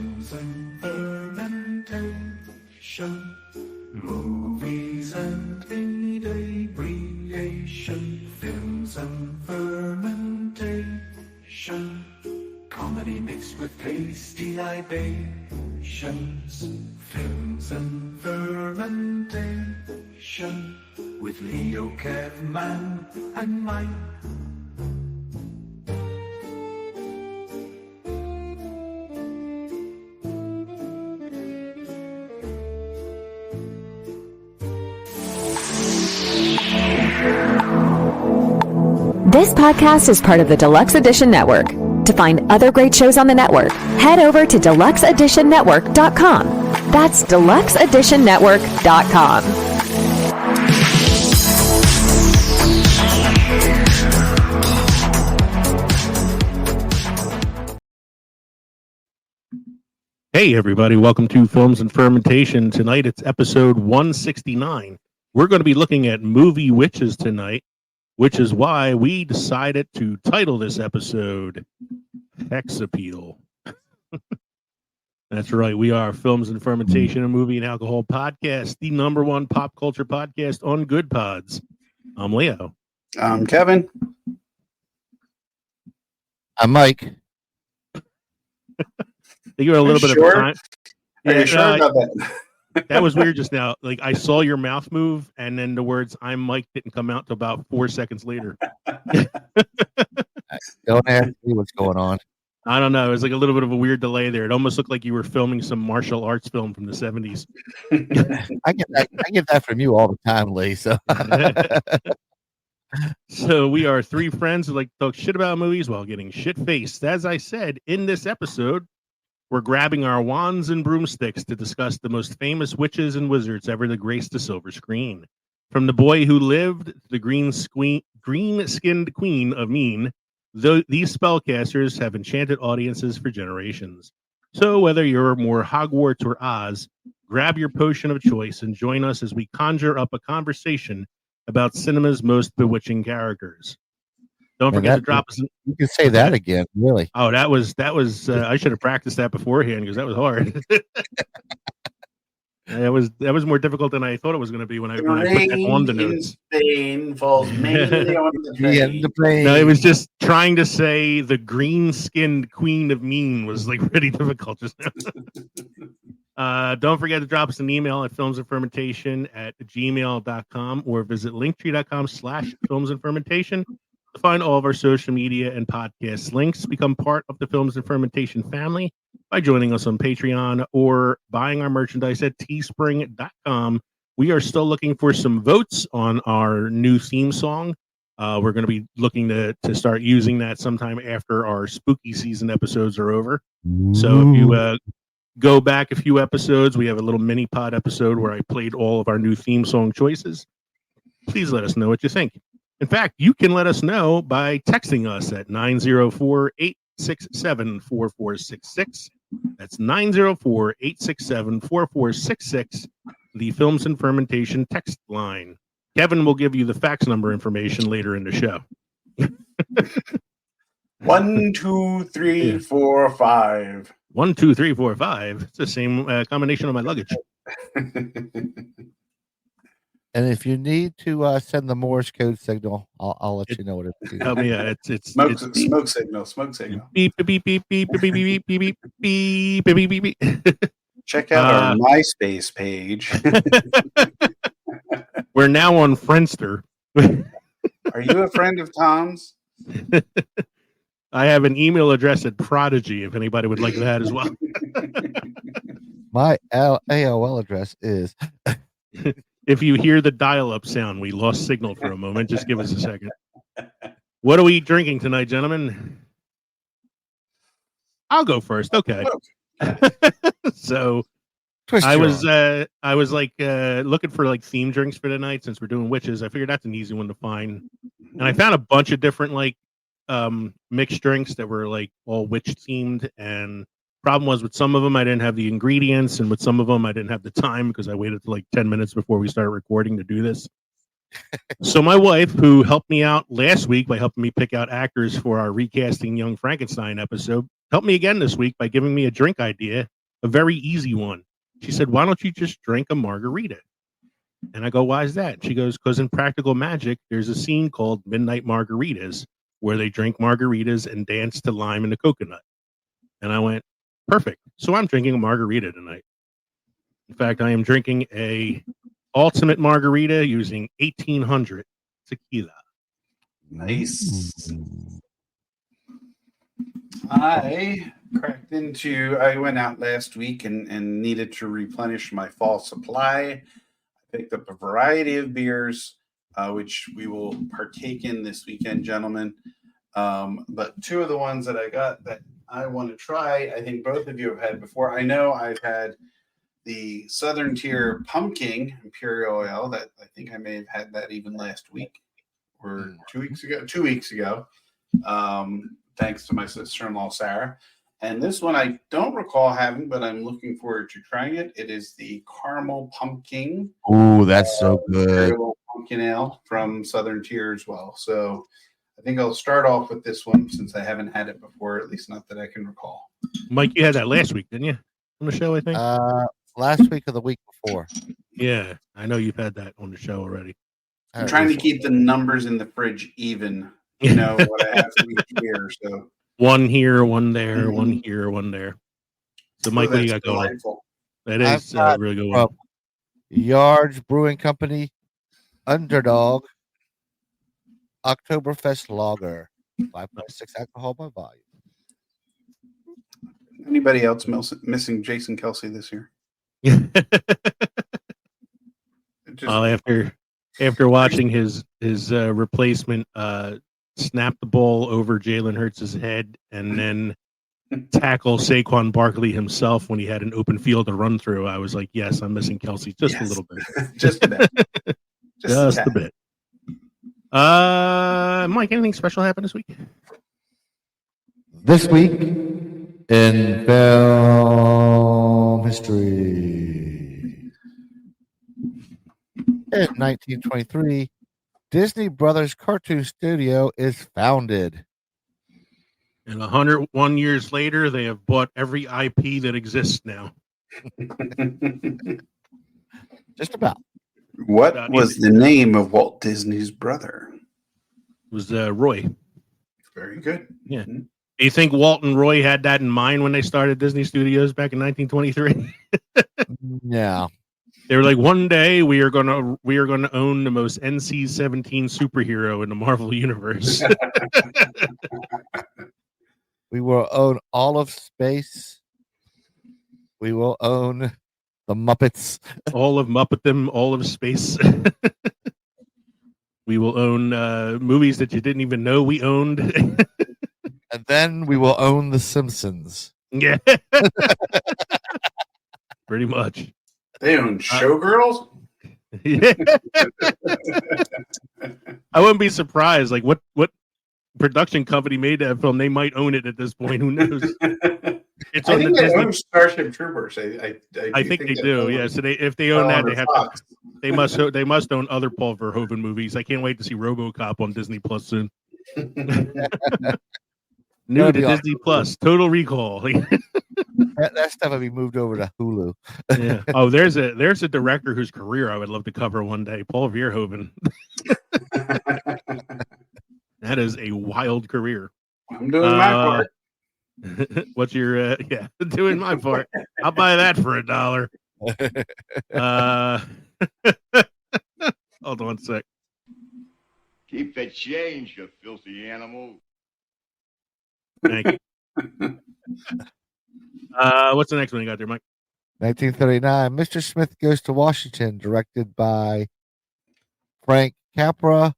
films and fermentation, movies and inebriation, films and fermentation, comedy mixed with tasty libations, films and fermentation, with Leo, Kev, Man, and Mike. This podcast is part of the Deluxe Edition Network. To find other great shows on the network, head over to deluxeeditionnetwork.com. That's deluxeeditionnetwork.com. Hey everybody, welcome to Films and Fermentation. Tonight it's episode 169. We're going to be looking at movie witches tonight, which is why we decided to title this episode Hex Appeal. That's right, we are Films and Fermentation, a movie and alcohol podcast, the number one pop culture podcast on Good Pods. I'm Leo. I'm Kevin. I'm Mike. They give it a little bit of time. Are you sure about that? That was weird just now. Like, I saw your mouth move, and then the words "I'm Mike" didn't come out till about 4 seconds later. Don't ask me what's going on. I don't know. It was like a little bit of a weird delay there. It almost looked like you were filming some martial arts film from the 70s. I get that from you all the time, Lee. So. So we are three friends who like to talk shit about movies while getting shit-faced. As I said, in this episode, we're grabbing our wands and broomsticks to discuss the most famous witches and wizards ever to grace the silver screen. From The Boy Who Lived to the green-skinned queen of Mean, these spellcasters have enchanted audiences for generations. So whether you're more Hogwarts or Oz, grab your potion of choice and join us as we conjure up a conversation about cinema's most bewitching characters. Don't forget to drop us. You can say that again, really. Oh, that was. I should have practiced that beforehand because that was hard. That was more difficult than I thought it was going to be when I put that on the notes. Spain falls mainly on the plane. No, it was just trying to say the green-skinned queen of Mean was like pretty difficult just now. Don't forget to drop us an email at filmsandfermentation@gmail.com or visit linktree.com/filmsandfermentation. To find all of our social media and podcast links, become part of the Films and Fermentation family by joining us on Patreon or buying our merchandise at teespring.com. We are still looking for some votes on our new theme song. We're going to be looking to start using that sometime after our spooky season episodes are over. So if you go back a few episodes, we have a little mini pod episode where I played all of our new theme song choices. Please let us know what you think. In fact, you can let us know by texting us at 904-867-4466. That's 904-867-4466, the Films and Fermentation text line. Kevin will give you the fax number information later in the show. 1, 2, 3, 4, 5. 1, 2, 3, 4, 5. It's the same combination of my luggage. And if you need to send the Morse code signal, I'll let you know what it is. Yeah, it's smoke signal. Beep beep beep beep beep beep beep beep beep beep beep beep. Check out our MySpace page. We're now on Friendster. Are you a friend of Tom's? I have an email address at Prodigy if anybody would like that as well. My AOL address is. If you hear the dial-up sound, we lost signal for a moment. Just give us a second. What are we drinking tonight, gentlemen? I'll go first. Okay. So I was like looking for like theme drinks for tonight since we're doing witches. I figured that's an easy one to find, and I found a bunch of different like mixed drinks that were like all witch themed. And problem was with some of them I didn't have the ingredients, and with some of them I didn't have the time because I waited till like 10 minutes before we started recording to do this. So my wife, who helped me out last week by helping me pick out actors for our recasting Young Frankenstein episode, helped me again this week by giving me a drink idea, a very easy one. She said, "Why don't you just drink a margarita?" And I go, "Why is that?" She goes, "Because in Practical Magic, there's a scene called Midnight Margaritas where they drink margaritas and dance to Lime and the Coconut." And I went, "Perfect." So I'm drinking a margarita tonight. In fact, I am drinking a ultimate margarita using 1800 tequila. Nice. I went out last week and needed to replenish my fall supply. I picked up a variety of beers, which we will partake in this weekend, gentlemen. But two of the ones that I got that I want to try, I think both of you have had before. I know I've had the Southern Tier Pumpkin Imperial Ale that I think I may have had that even last week or 2 weeks ago. 2 weeks ago, thanks to my sister-in-law Sarah. And this one I don't recall having, but I'm looking forward to trying it. It is the Caramel Pumpkin. Oh, that's so good. Imperial Pumpkin Ale from Southern Tier as well. So I think I'll start off with this one since I haven't had it before, at least not that I can recall. Mike, you had that last week, didn't you? On the show, I think. Last week or the week before. Yeah, I know you've had that on the show already. I'm trying to keep the numbers in the fridge even. You know what I have for each beer. So one here, one there, one here, one there. So, Mike, what do you got going? That is a really good one. Yards Brewing Company, Underdog, Oktoberfest Lager, 5.6 alcohol by volume. Anybody else missing Jason Kelsey this year? After watching his replacement snap the ball over Jalen Hurts' head and then tackle Saquon Barkley himself when he had an open field to run through, I was like, yes, I'm missing Kelsey just a little bit. Just a bit. Just a bit. Mike, anything special happened this week? This week in film history. In 1923, Disney Brothers Cartoon Studio is founded. And 101 years later, they have bought every IP that exists now. Just about. What was the name of Walt Disney's brother? It was Roy. Very good. Yeah. Do you think Walt and Roy had that in mind when they started Disney Studios back in 1923? Yeah. They were like, one day we are gonna own the most NC-17 superhero in the Marvel universe. We will own all of space. We will own the Muppets. All of Muppetdom, all of space. We will own movies that you didn't even know we owned. And then we will own The Simpsons. Yeah. Pretty much. They own Showgirls? Yeah. I wouldn't be surprised. Like, what production company made that film? They might own it at this point. Who knows? It's on the Disney. Own Starship Troopers. I think they do. Yeah. So if they own that, they have to. They must own other Paul Verhoeven movies. I can't wait to see RoboCop on Disney Plus soon. New to Disney Plus. Total Recall. That stuff will be moved over to Hulu. Yeah. Oh, there's a director whose career I would love to cover one day. Paul Verhoeven. That is a wild career. I'm doing my part. What's your doing my part? I'll buy that for $1. Hold on a sec. Keep the change, you filthy animal. Thank you. What's the next one you got there, Mike? 1939, Mr. Smith Goes to Washington, directed by Frank Capra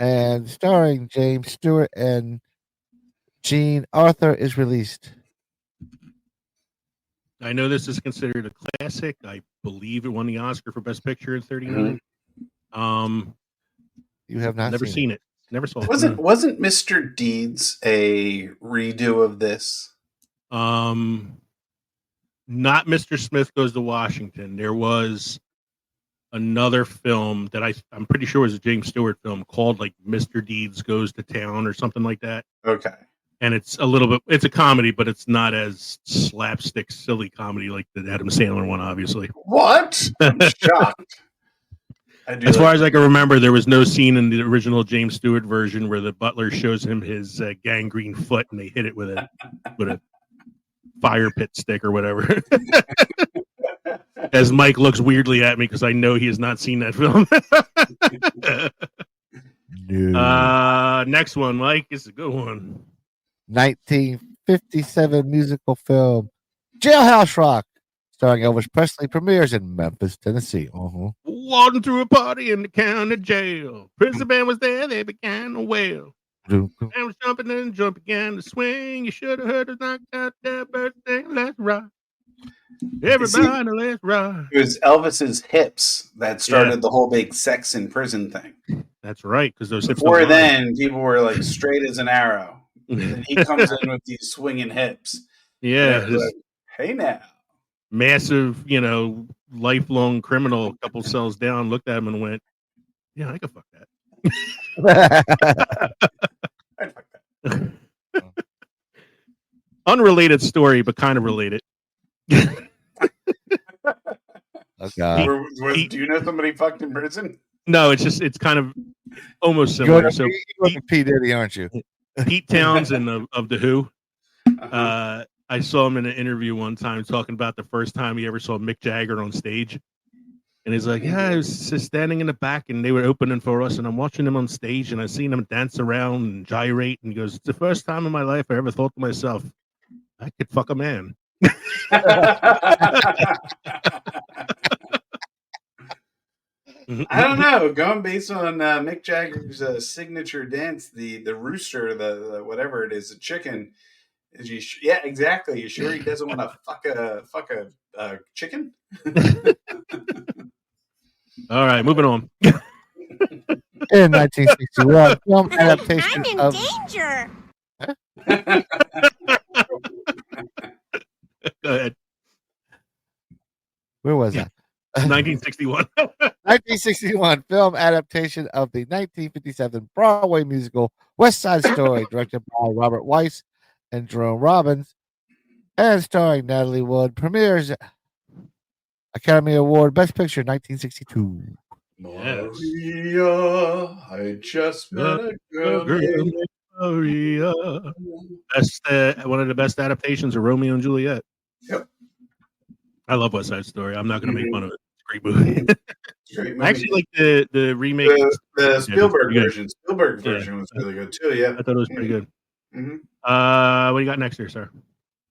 and starring James Stewart and Jean Arthur, is released. I know this is considered a classic. I believe it won the Oscar for Best Picture in '39. You have not never seen it. Never saw it. Wasn't Mr. Deeds a redo of this? Not Mr. Smith Goes to Washington. There was another film that I'm pretty sure was a James Stewart film called like Mr. Deeds Goes to Town or something like that. Okay. And it's a comedy, but it's not as slapstick, silly comedy like the Adam Sandler one, obviously. What? I'm shocked. As far as I can remember, there was no scene in the original James Stewart version where the butler shows him his gangrene foot and they hit it with a fire pit stick or whatever. As Mike looks weirdly at me because I know he has not seen that film. No. Next one, Mike, is a good one. 1957 musical film Jailhouse Rock, starring Elvis Presley, premieres in Memphis, Tennessee. Walking through a party in the county jail. Prison band was there, they began to wail. And was jumping and jump began to swing. You should have heard us knock out that birthday. Let's rock. Everybody, let's rock. It was Elvis's hips that started the whole big sex in prison thing. That's right, because those hips. Before then, people were like straight as an arrow. And he comes in with these swinging hips. Yeah. Like, hey now. Massive, lifelong criminal, a couple cells down, looked at him and went, yeah, I could fuck that. I'd fuck that. Unrelated story, but kind of related. Okay. Do you know somebody fucked in prison? No, it's kind of almost similar. You're to P. Diddy, aren't you? Pete Townsend of The Who. I saw him in an interview one time talking about the first time he ever saw Mick Jagger on stage. And he's like, yeah, I was just standing in the back and they were opening for us and I'm watching him on stage and I seen him dance around and gyrate. And he goes, it's the first time in my life I ever thought to myself, I could fuck a man. I don't know. Going based on Mick Jagger's signature dance, the rooster, the whatever it is, the chicken. Yeah, exactly. You sure he doesn't want to fuck a chicken? All right, moving on. In 1961, film adaptation I'm in of danger. Go ahead. Where was that? 1961. 1961 film adaptation of the 1957 Broadway musical West Side Story, directed by Robert Weiss and Jerome Robbins, and starring Natalie Wood. Premieres Academy Award Best Picture 1962. Maria, I just met a girl. Maria. Best, one of the best adaptations of Romeo and Juliet. Yep. I love West Side Story. I'm not going to make fun of it. It's a great movie. Great movie. I actually like the remake. The Spielberg version. Spielberg version was really good too. Yeah, I thought it was pretty good. Mm-hmm. What do you got next here, sir?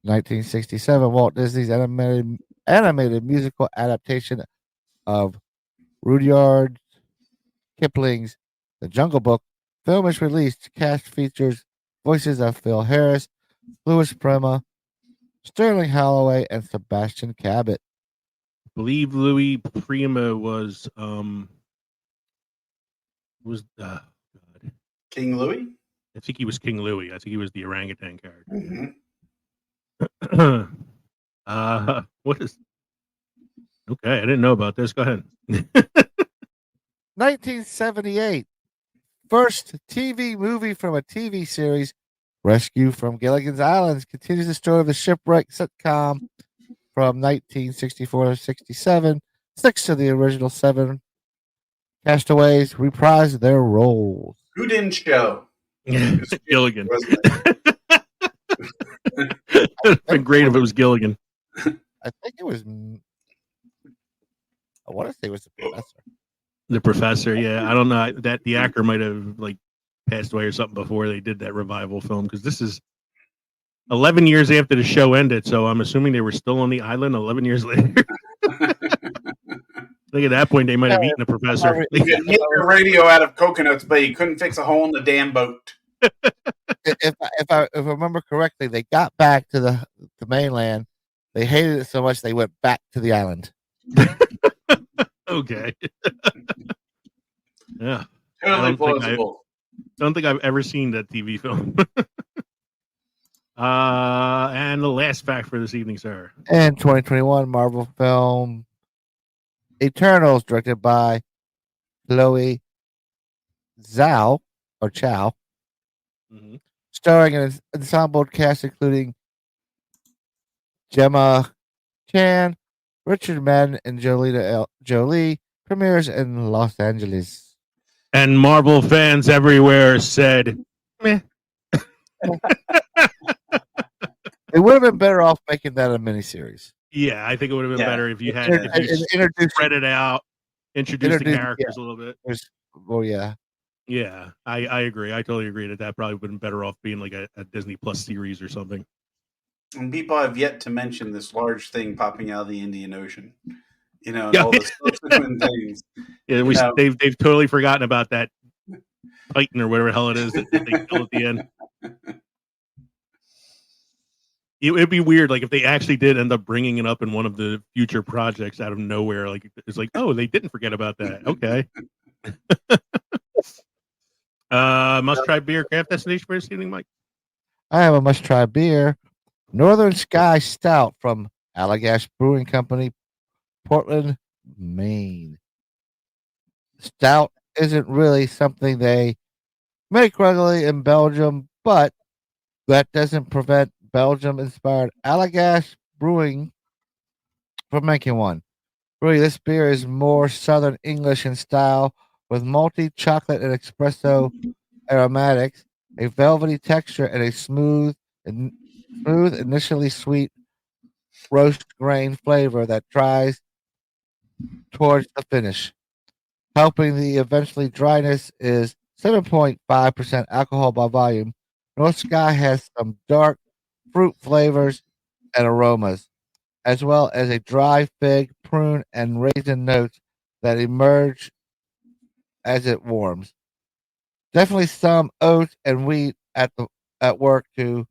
1967 Walt Disney's animated musical adaptation of Rudyard Kipling's The Jungle Book. Film is released. Cast features voices of Phil Harris, Louis Prima, Sterling Holloway, and Sebastian Cabot. I believe Louis Prima was King Louis. I think he was King Louis. I think he was the orangutan character. Mm-hmm. What is? Okay, I didn't know about this. Go ahead. 1978, first TV movie from a TV series, Rescue from Gilligan's Island, continues the story of the shipwreck sitcom from 1964 to 67. 6 of the original 7 castaways reprised their roles. Who didn't show? Gilligan. It'd been great if it was Gilligan. I think it was. I want to say it was the professor. The professor, yeah. I don't know that the actor might have passed away or something before they did that revival film because this is 11 years after the show ended. So I'm assuming they were still on the island 11 years later. I think at that point they might have eaten the professor. You could hit your radio out of coconuts, but you couldn't fix a hole in the damn boat. If I remember correctly, they got back to the mainland. They hated it so much they went back to the island. Okay. Yeah. Totally plausible. Don't think I've ever seen that TV film. And the last fact for this evening, sir. And 2021 Marvel film Eternals, directed by Chloe Zhao or Chow, Mm-hmm. starring an ensemble cast including Gemma Chan, Richard Madden, and Jolie, premieres in Los Angeles. And Marvel fans everywhere said, meh. It would have been better off making that a miniseries. Yeah, I think it would have been Yeah. better if you had Yeah. if you Introduce spread it out, introduce the Introduce- characters a little bit. Well, yeah. Yeah, I agree. I totally agree that probably would have been better off being like a Disney Plus series or something. And people have yet to mention this large thing popping out of the Indian Ocean. And Yeah. all the subsequent things. Yeah, they've totally forgotten about that Titan or whatever the hell it is that they kill at the end. It'd be weird, like if they actually did end up bringing it up in one of the future projects out of nowhere. Like it's like, oh, they didn't forget about that. Okay. Must try beer craft destination for this evening, Mike. I have a must-try beer, Northern Sky Stout from Allagash Brewing Company, Portland, Maine. Stout isn't really something they make regularly in Belgium, but that doesn't prevent Belgium-inspired Allagash Brewing from making one. Really, this beer is more Southern English in style, with malty, chocolate, and espresso aromatics, a velvety texture, and a smooth, initially sweet roast grain flavor that dries towards the finish. Helping the eventually dryness is 7.5% alcohol by volume. North Sky has some dark fruit flavors and aromas, as well as a dry fig, prune, and raisin notes that emerge as it warms. Definitely some oats and wheat at work to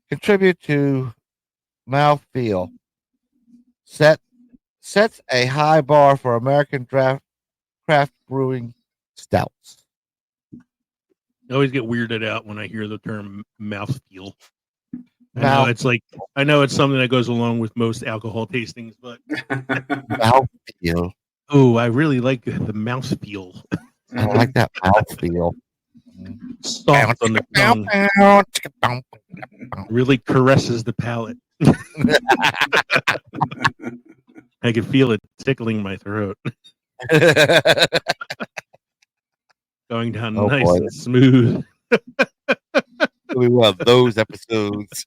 contribute to mouthfeel. Sets a high bar for American craft brewing stouts. I always get weirded out when I hear the term mouthfeel. I Mouth- know it's something that goes along with most alcohol tastings, but Mouthfeel. oh, I really like the mouthfeel. I like that mouthfeel. Soft on the tongue, really caresses the palate. I can feel it tickling my throat, going down nice boy. and smooth. We love those episodes.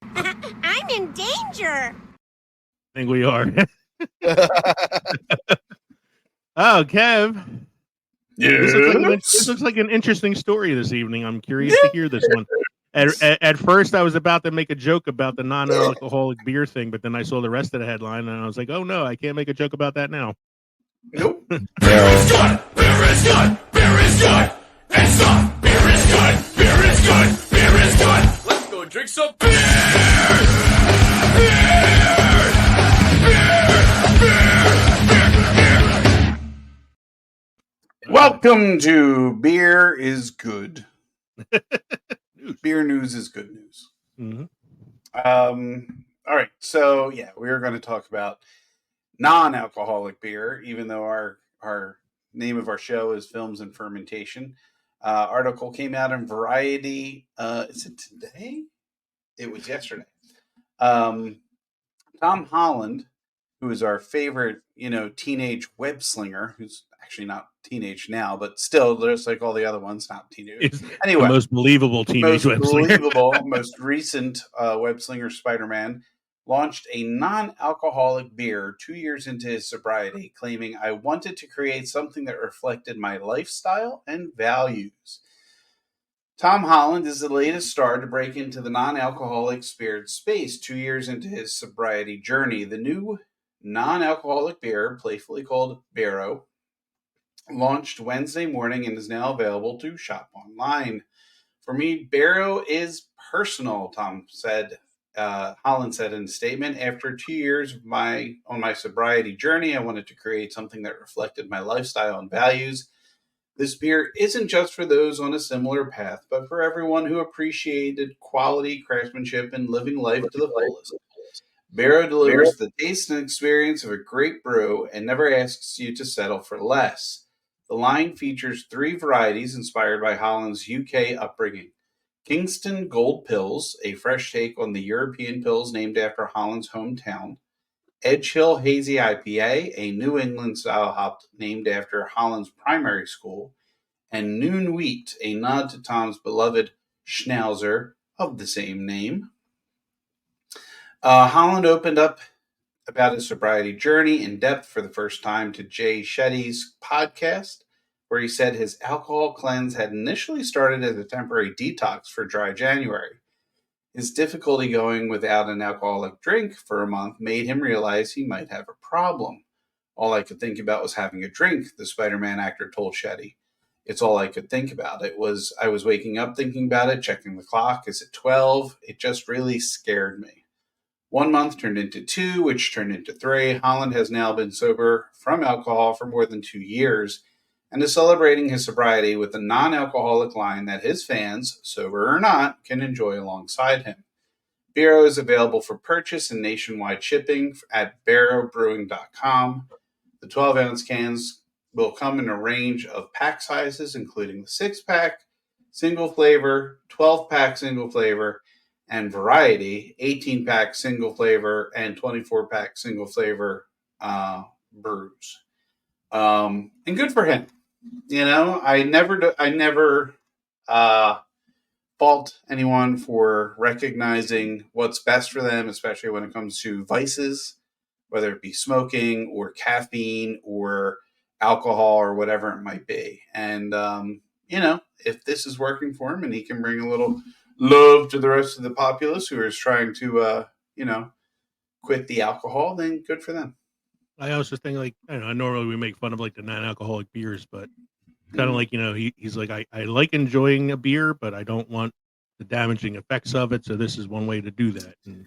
I'm in danger. I think we are. Oh, Kev. This looks like an interesting story this evening. I'm curious to hear this one. At first, I was about to make a joke about the non-alcoholic beer thing, but then I saw the rest of the headline, and I was like, oh, no, I can't make a joke about that now. Nope. Beer is good. Beer is good. Beer is good. And soft. Beer is good. Beer is good. Beer is good. Let's go drink some beer. Welcome to Beer is Good. Beer news is good news. Mm-hmm. All right. So, yeah, we're going to talk about non-alcoholic beer, even though our name of our show is Films and Fermentation. Article came out in Variety. Is it today? It was yesterday. Tom Holland, who is our favorite, teenage web slinger, who's actually not teenage now, but still, just like all the other ones, not teenage. Anyway, the most believable teenage web slinger. Most recent web slinger, Spider-Man, launched a non-alcoholic beer 2 years into his sobriety, claiming, "I wanted to create something that reflected my lifestyle and values." Tom Holland is the latest star to break into the non-alcoholic spirit space 2 years into his sobriety journey. The new non-alcoholic beer, playfully called Barrow, launched Wednesday morning and is now available to shop online. "For me, Barrow is personal," Holland said in a statement. "After 2 years on my sobriety journey, I wanted to create something that reflected my lifestyle and values. This beer isn't just for those on a similar path, but for everyone who appreciated quality, craftsmanship, and living life to the fullest. Barrow delivers the taste and experience of a great brew and never asks you to settle for less. The line features 3 varieties inspired by Holland's UK upbringing. Kingston Gold Pills, a fresh take on the European pills named after Holland's hometown. Edge Hill Hazy IPA, a New England style hop named after Holland's primary school. And Noon Wheat, a nod to Tom's beloved Schnauzer of the same name. Holland opened up about his sobriety journey in depth for the first time to Jay Shetty's podcast, where he said his alcohol cleanse had initially started as a temporary detox for dry January. His difficulty going without an alcoholic drink for a month made him realize he might have a problem. All I could think about was having a drink, the Spider-Man actor told Shetty. It's all I could think about. I was waking up thinking about it, checking the clock. Is it 12? It just really scared me. 1 month turned into 2, which turned into 3. Holland has now been sober from alcohol for more than 2 years and is celebrating his sobriety with a non-alcoholic line that his fans, sober or not, can enjoy alongside him. Barrow is available for purchase and nationwide shipping at barrowbrewing.com. The 12-ounce cans will come in a range of pack sizes, including the 6-pack, single flavor, 12-pack single flavor, and variety, 18-pack single flavor, and 24-pack single flavor brews. And good for him. You know, I never fault anyone for recognizing what's best for them, especially when it comes to vices, whether it be smoking or caffeine or alcohol or whatever it might be. And, you know, if this is working for him and he can bring a little love to the rest of the populace who is trying to, you know, quit the alcohol, then good for them. I also think, like, I don't know, normally we make fun of like the non-alcoholic beers, but kind of like, you know, he's like, I like enjoying a beer, but I don't want the damaging effects of it. So this is one way to do that. And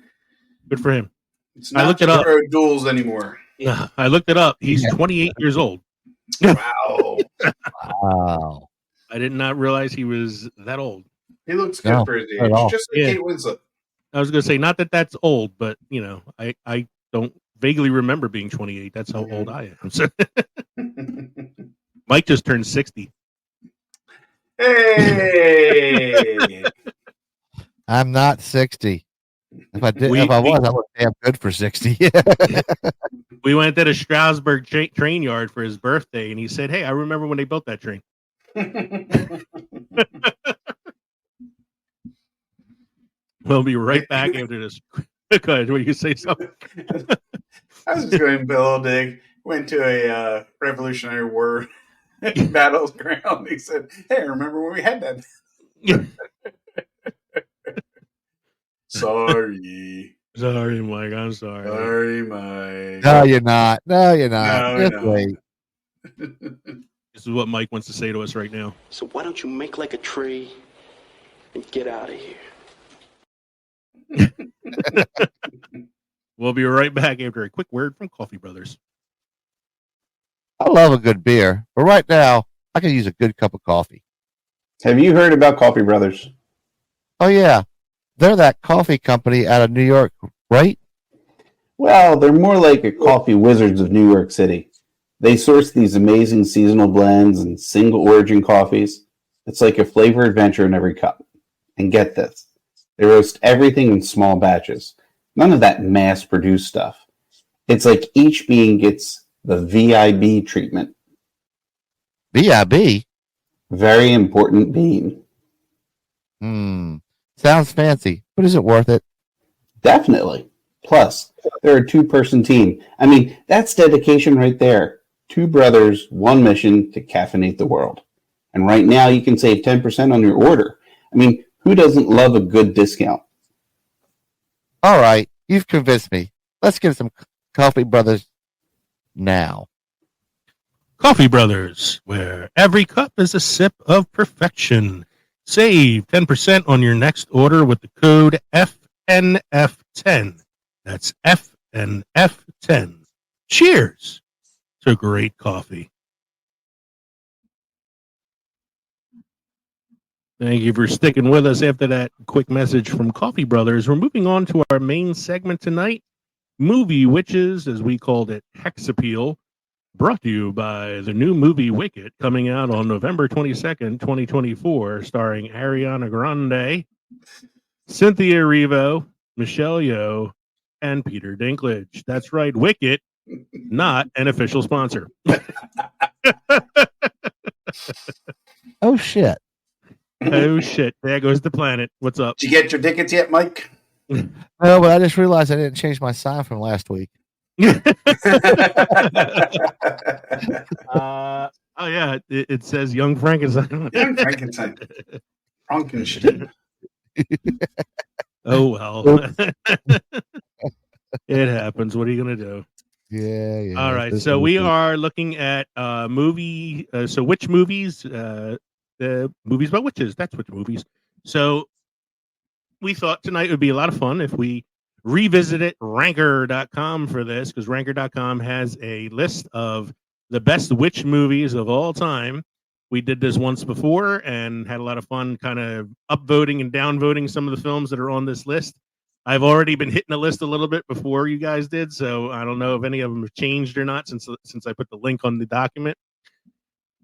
good for him. It's not zero duels anymore. I looked it up. He's 28 years old. Wow. Wow. I did not realize he was that old. He looks good for his age. Just like Kate Winslet. I was going to say, not that that's old, but, you know, I don't vaguely remember being 28. That's how old I am. So Mike just turned 60. Hey! I'm not 60. If I was, I look damn good for 60. We went to the Strasbourg train yard for his birthday, and he said, "Hey, I remember when they built that train." We'll be right back after this. Go ahead. Will you say something? I was just going Bill Dig. Went to a Revolutionary War battleground. He said, "Hey, I remember when we had that." Sorry, Mike. I'm sorry. Sorry, Mike. No, you're not. No, you're not. No, Just wait. This is what Mike wants to say to us right now. So why don't you make like a tree and get out of here? We'll be right back after a quick word from Coffee Brothers. I love a good beer, but right now I can use a good cup of coffee. Have you heard about Coffee Brothers? Oh yeah, they're that coffee company out of New York, right? Well, they're more like a coffee wizards of New York City. They source these amazing seasonal blends and single origin coffees. It's like a flavor adventure in every cup. And get this, they roast everything in small batches. None of that mass-produced stuff. It's like each bean gets the VIB treatment. VIB? Very important bean. Sounds fancy, but is it worth it? Definitely. Plus, they're a 2-person team. I mean, that's dedication right there. 2 brothers, 1 mission to caffeinate the world. And right now you can save 10% on your order. I mean, who doesn't love a good discount? All right, you've convinced me. Let's get some Coffee Brothers now. Coffee Brothers, where every cup is a sip of perfection. Save 10% on your next order with the code FNF10. That's FNF10. Cheers to great coffee. Thank you for sticking with us after that quick message from Coffee Brothers. We're moving on to our main segment tonight. Movie Witches, as we called it, Hex Appeal, brought to you by the new movie Wicked, coming out on November 22nd, 2024, starring Ariana Grande, Cynthia Erivo, Michelle Yeoh, and Peter Dinklage. That's right, Wicked, not an official sponsor. Oh shit! Oh shit! There goes the planet. What's up? Did you get your tickets yet, Mike? No, but I just realized I didn't change my sign from last week. Oh yeah, it says Young Frankenstein. Young Frankenstein. Frankenstein. Oh well. It happens. What are you gonna do? Yeah. All right. So we are looking at movie. So which movies? The movies about witches. That's which movies. So we thought tonight would be a lot of fun if we revisited ranker.com for this, because ranker.com has a list of the best witch movies of all time. We did this once before and had a lot of fun kind of upvoting and downvoting some of the films that are on this list. I've already been hitting the list a little bit before you guys did, so I don't know if any of them have changed or not since I put the link on the document.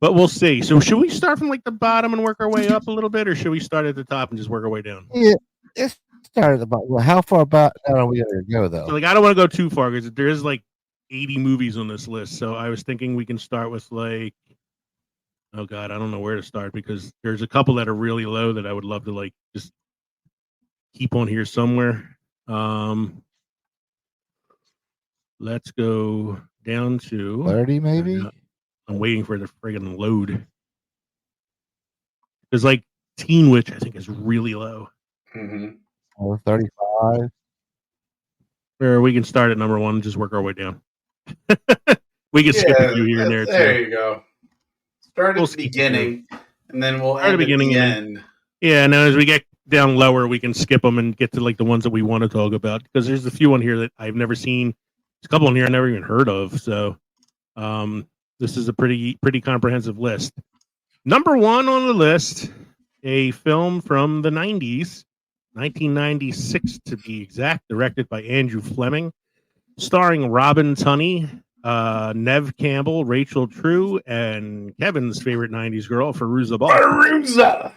But we'll see. So should we start from like the bottom and work our way up a little bit, or should we start at the top and just work our way down? Yeah, it started about. Well, how far down are we going to go though? So, like, I don't want to go too far because there is like 80 movies on this list. So I was thinking we can start with like, oh god, I don't know where to start because there's a couple that are really low that I would love to like just keep on here somewhere. Let's go down to 30 maybe. I'm waiting for it to friggin' load. Because like Teen Witch, I think is really low. Or 35. Or we can start at number 1 and just work our way down. We can skip a few here and there. There you go. Start at the beginning, and then we'll end at the end. Yeah, and then as we get down lower, we can skip them and get to like the ones that we want to talk about. Because there's a few on here that I've never seen. There's a couple on here I never even heard of. So this is a pretty comprehensive list. Number 1 on the list, a film from the 90s, 1996 to be exact, directed by Andrew Fleming, starring Robin Tunney, Nev Campbell, Rachel True, and Kevin's favorite 90s girl, Fairuza Balk.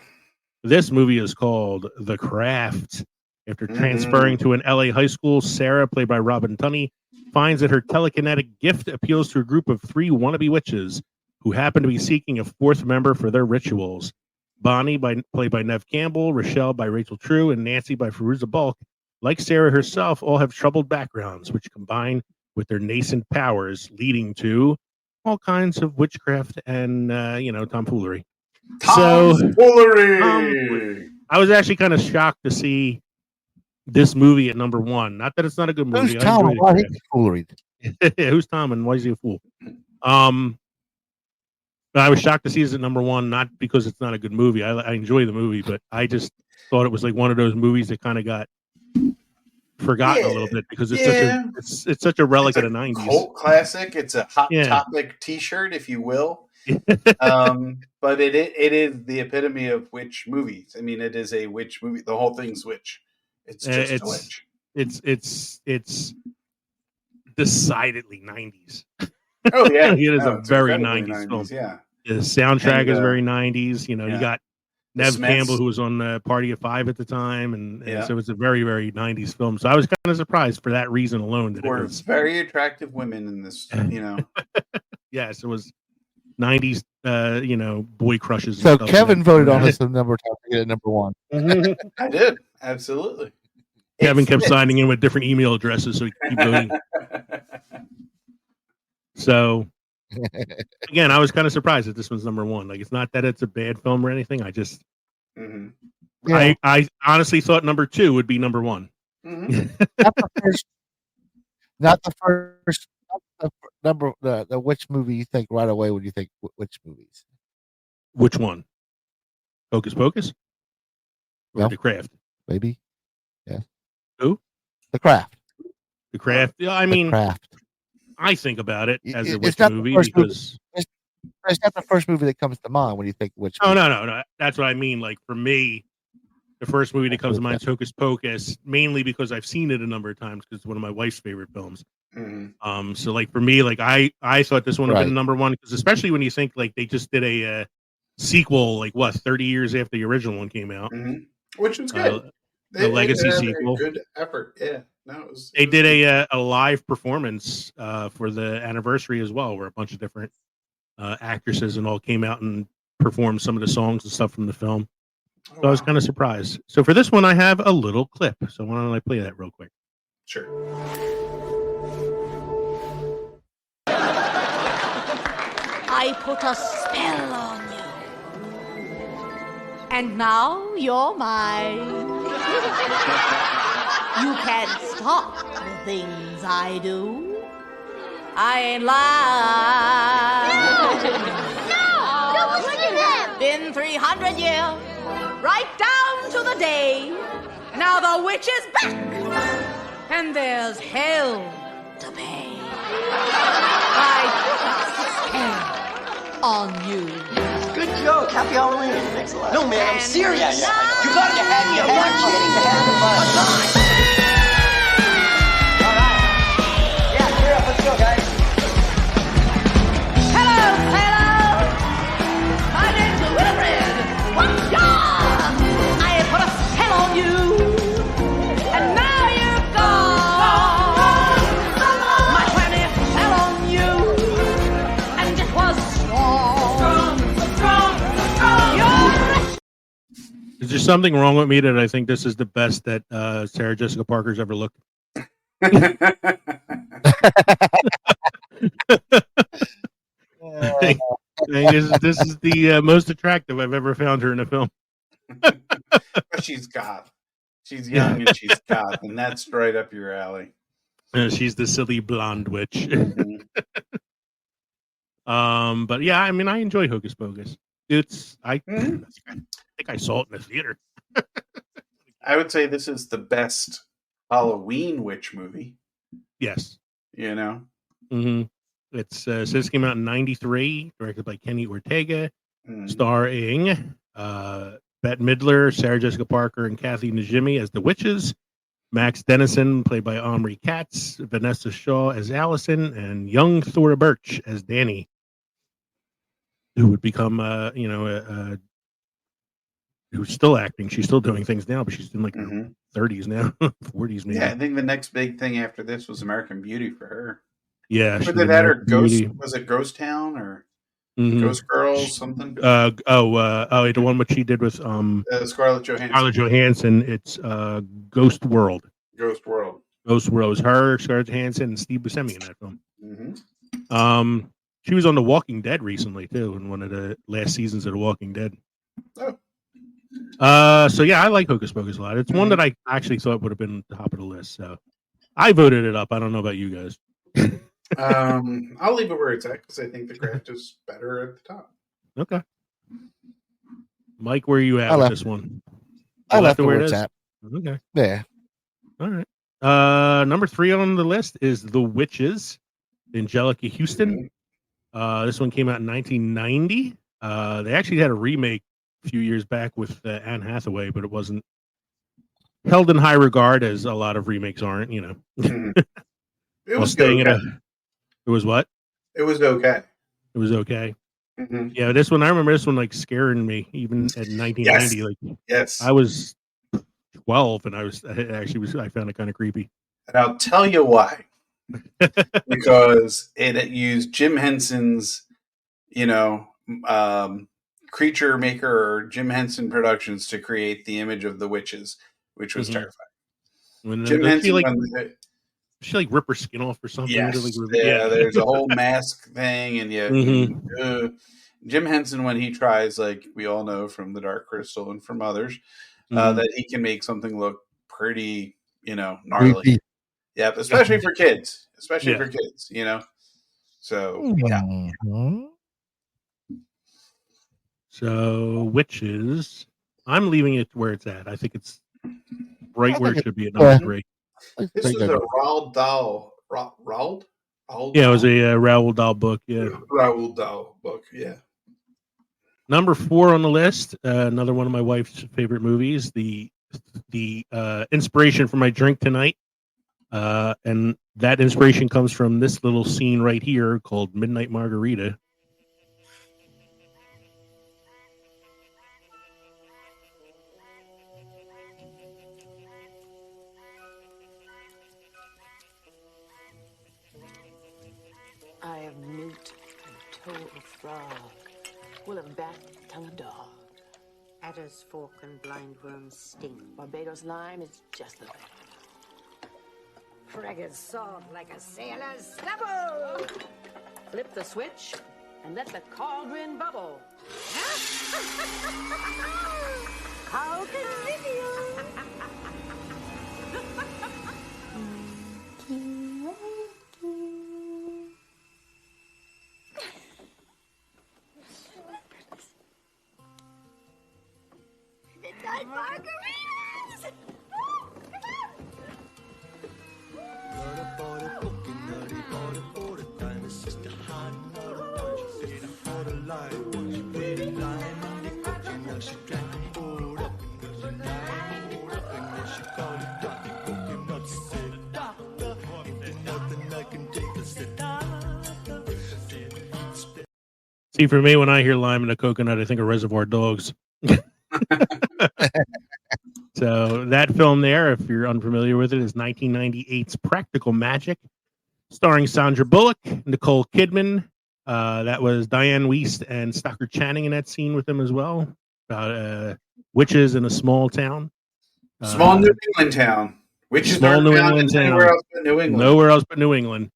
This movie is called The Craft. After transferring to an LA high school, Sarah, played by Robin Tunney, finds that her telekinetic gift appeals to a group of 3 wannabe witches who happen to be seeking a 4th member for their rituals. Bonnie, played by Nev Campbell, Rochelle by Rachel True, and Nancy by Fairuza Balk, like Sarah herself, all have troubled backgrounds, which combine with their nascent powers, leading to all kinds of witchcraft and, tomfoolery. Tomfoolery! I was actually kind of shocked to see this movie at number 1. Not that it's not a good movie. Who's Tom? Why is he foolery? Who's Tom and why is he a fool? But I was shocked to see this at number 1, not because it's not a good movie. I enjoy the movie, but I just thought it was like one of those movies that kind of got forgotten a little bit because it's such a relic of the 90s. Cult classic. It's a hot topic T-shirt, if you will. But it is the epitome of witch movies. I mean, it is a witch movie. The whole thing's witch. It's just a witch. It's decidedly 90s. Oh yeah, it is a very 90s film. Yeah, the soundtrack is very 90s. You got Nev Campbell, who was on Party of 5 at the time, and so it's a very, very 90s film. So I was kind of surprised for that reason alone. That there it was very attractive women in this. Yes, it was 90s. Boy crushes. So Kevin voted on this number to get at number 1. I did, absolutely. Kevin kept signing in with different email addresses, so he could keep voting. So, again, I was kind of surprised that this one's number 1. Like, it's not that it's a bad film or anything. I just, I honestly thought number 2 would be number 1. Not the first number. The which movie you think right away when you think which movies? Which one? Hocus Pocus? Or The Craft? Maybe. Yeah. Who? The Craft. The Craft. Yeah, I mean, Craft. I think about it as a witch movie because it's not the first movie that comes to mind when you think witch. Oh no! That's what I mean. Like for me, The first movie that comes to mind is Hocus Pocus, mainly because I've seen it a number of times because it's one of my wife's favorite films. So like for me, like I thought this one would have been number one because especially when you think like they just did a sequel, like 30 years after the original one came out, which was good. The legacy had sequel. A good effort, yeah. No, they did a live performance for the anniversary as well, where a bunch of different actresses and all came out and performed some of the songs and stuff from the film. So I was kind of surprised. So for this one, I have a little clip. So why don't I play that real quick? Sure. I put a spell on you. And now you're mine. You can't stop the things I do. I ain't lying. No, look at him. Been 300 years, right down to the day. Now the witch is back, and there's hell to pay. I put a spell on you. Good joke. Happy Halloween. Thanks a lot. No, man, I'm serious. Yeah. You got your head. All right. Yeah, cheer up. Let's go, guys. Hello, sailor. My name's Wilfred. I put a spell on you, and now you're gone. My twenty fell on you, and it was strong. Is there something wrong with me that I think this is the best that Sarah Jessica Parker's ever looked? I think this is the most attractive I've ever found her in a film. She's goth. She's young and she's goth, and that's right up your alley. She's the silly blonde witch. But yeah, I mean, I enjoy Hocus Pocus. I think I saw it in the theater. I would say this is the best Halloween witch movie. Yes. You know? Mm-hmm. It's so this came out in '93, directed by Kenny Ortega, starring Bette Midler, Sarah Jessica Parker, and Kathy Najimy as the witches, Max Dennison, played by Omri Katz, Vanessa Shaw as Allison, and young Thora Birch as Danny, who would become, who's still acting. She's still doing things now, but she's in like her 30s now, 40s maybe. Yeah, I think the next big thing after this was American Beauty for her. Yeah, Whether that or Ghost, was it Ghost Town or Ghost Girls, something? The one which she did with Scarlett Johansson. Scarlett Johansson. It's Ghost World. Ghost World. Ghost World was her, Scarlett Johansson, and Steve Buscemi in that film. She was on The Walking Dead recently too, in one of the last seasons of The Walking Dead. So yeah, I like Hocus Pocus a lot. It's one that I actually thought would have been top of the list. So I voted it up. I don't know about you guys. I'll leave it where it's at because I think the craft is better at the top. Okay. Mike, where are you at with this one? I left it where it's at. Okay. Yeah. All right. Number 3 on the list is The Witches, Angelica Houston. This one came out in 1990. They actually had a remake a few years back with Anne Hathaway, but it wasn't held in high regard as a lot of remakes aren't, you know. It was okay. It was what? It was okay. It was okay. Yeah, this one, I remember this one like scaring me even at 1990. Yes. I was 12 and I found it kind of creepy. And I'll tell you why. Because it used Jim Henson's, creature maker or Jim Henson Productions to create the image of the witches, which was terrifying. Jim Henson, she like rip her skin off or something. Yes. There's a whole mask thing, and Jim Henson, when he tries, like we all know from The Dark Crystal and from others, that he can make something look pretty, gnarly. Creepy. Yeah, especially for kids. So yeah. So witches, I'm leaving it where it's at. I think it's right where it should be at number 3. This is a Roald Dahl. Roald? Yeah, it was a Roald Dahl book. Yeah, Roald Dahl book. Yeah. Number 4 on the list, another one of my wife's favorite movies. The inspiration for my drink tonight, and that inspiration comes from this little scene right here called Midnight Margarita. I have newt and toe of frog, will of bat, tongue of dog. Adder's fork and blindworm's sting. Barbados lime is just the thing. Fragged salt like a sailor's stubble. Flip the switch and let the cauldron bubble. How convenient. Midnight margaritas! Oh, come on! See, for me, when I hear lime and a coconut, I think of Reservoir Dogs. So that film there, if you're unfamiliar with it, is 1998's Practical Magic, starring Sandra Bullock, Nicole Kidman. That was Diane Wiest and Stockard Channing in that scene with them as well. About witches in a small town. Small New England town. Witches Small aren't New found England town. anywhere else but New England. Nowhere else but New England.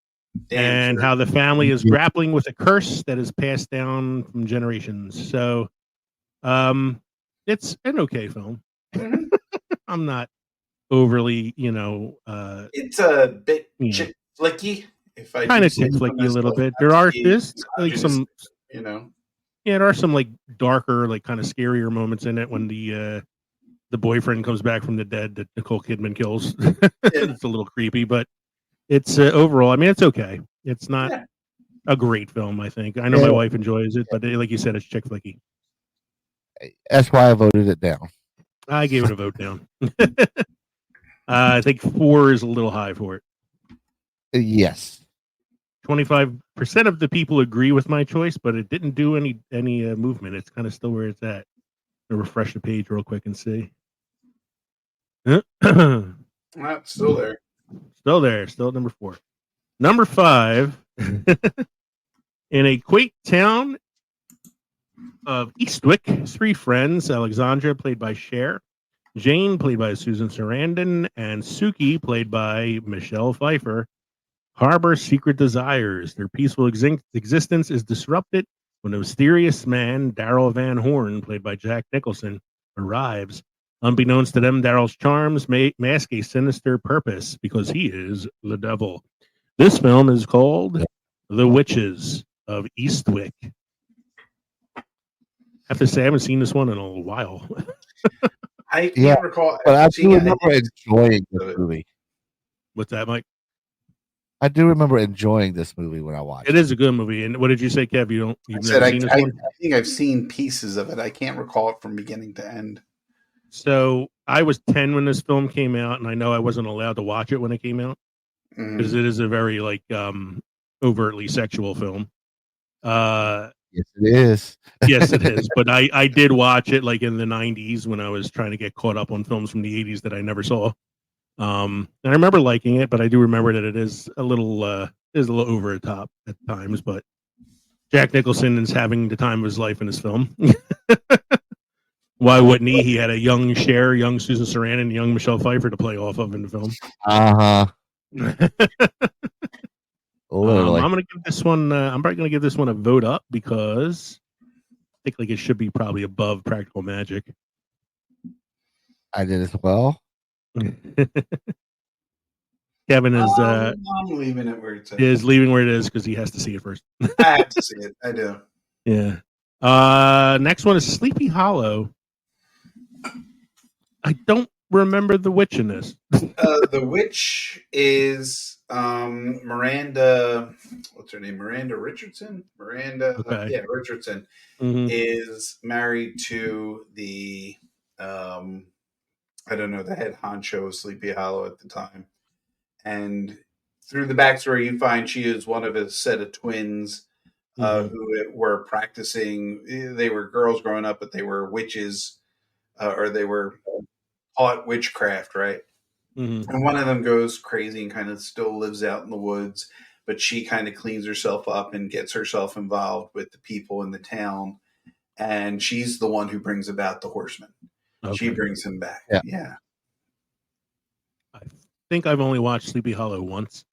Damn and sure. how the family is grappling with a curse that is passed down from generations. So it's an okay film. Mhm. I'm not overly, It's a bit chick flicky. If I kind do of say chick so flicky a little myself. bit. There are Obviously, this it's like some, yeah, there are some like darker, like kind of scarier moments in it when the boyfriend comes back from the dead that Nicole Kidman kills. It's a little creepy, but it's overall, I mean, it's okay. It's not a great film, I think. I know my wife enjoys it, but like you said, it's chick flicky. That's why I voted it down. I gave it a vote down. I think 4 is a little high for it. Yes. 25% of the people agree with my choice, but it didn't do any movement. It's kind of still where it's at. I'll refresh the page real quick and see. Still there. Still there. Still at number 4. Number 5. In a quaint town of Eastwick, 3 friends, Alexandra, played by Cher, Jane, played by Susan Sarandon, and Suki, played by Michelle Pfeiffer, harbor secret desires. Their peaceful existence is disrupted when a mysterious man, Daryl Van Horn, played by Jack Nicholson, arrives. Unbeknownst to them, Daryl's charms mask a sinister purpose because he is the devil. This film is called The Witches of Eastwick. I have to say, I haven't seen this one in a while. I can't recall. But I do remember enjoying this movie. What's that, Mike? I do remember enjoying this movie when I watched it. It is a good movie. And what did you say, Kev? You've I never seen this one? I think I've seen pieces of it. I can't recall it from beginning to end. So I was 10 when this film came out, and I know I wasn't allowed to watch it when it came out because it is a very overtly sexual film. Yes, it is. Yes, it is. But I did watch it like in the 90s when I was trying to get caught up on films from the 80s that I never saw. And I remember liking it, but I do remember that it is a little over the top at times. But Jack Nicholson is having the time of his life in this film. Why wouldn't he? He had a young Cher, young Susan Sarandon, and young Michelle Pfeiffer to play off of in the film. I'm gonna give this one. I'm probably gonna give this one a vote up because I think it should be probably above Practical Magic. I did as well. Kevin is I'm leaving it where it's at. is leaving where it is because he has to see it first. I have to see it. I do. Yeah. Next one is Sleepy Hollow. I don't remember the witch in this. The witch is Miranda, what's her name? Miranda Richardson? Okay. Richardson Mhm. is married to the, I don't know, the head honcho of Sleepy Hollow at the time. And through the backstory, you find she is one of a set of twins who were practicing. They were girls growing up, but they were witches, or they were taught witchcraft, right? Mhm. And one of them goes crazy and kind of still lives out in the woods, but she kind of cleans herself up and gets herself involved with the people in the town. And she's the one who brings about the horseman. She Okay. brings him back. Yeah. Yeah. I think I've only watched Sleepy Hollow once.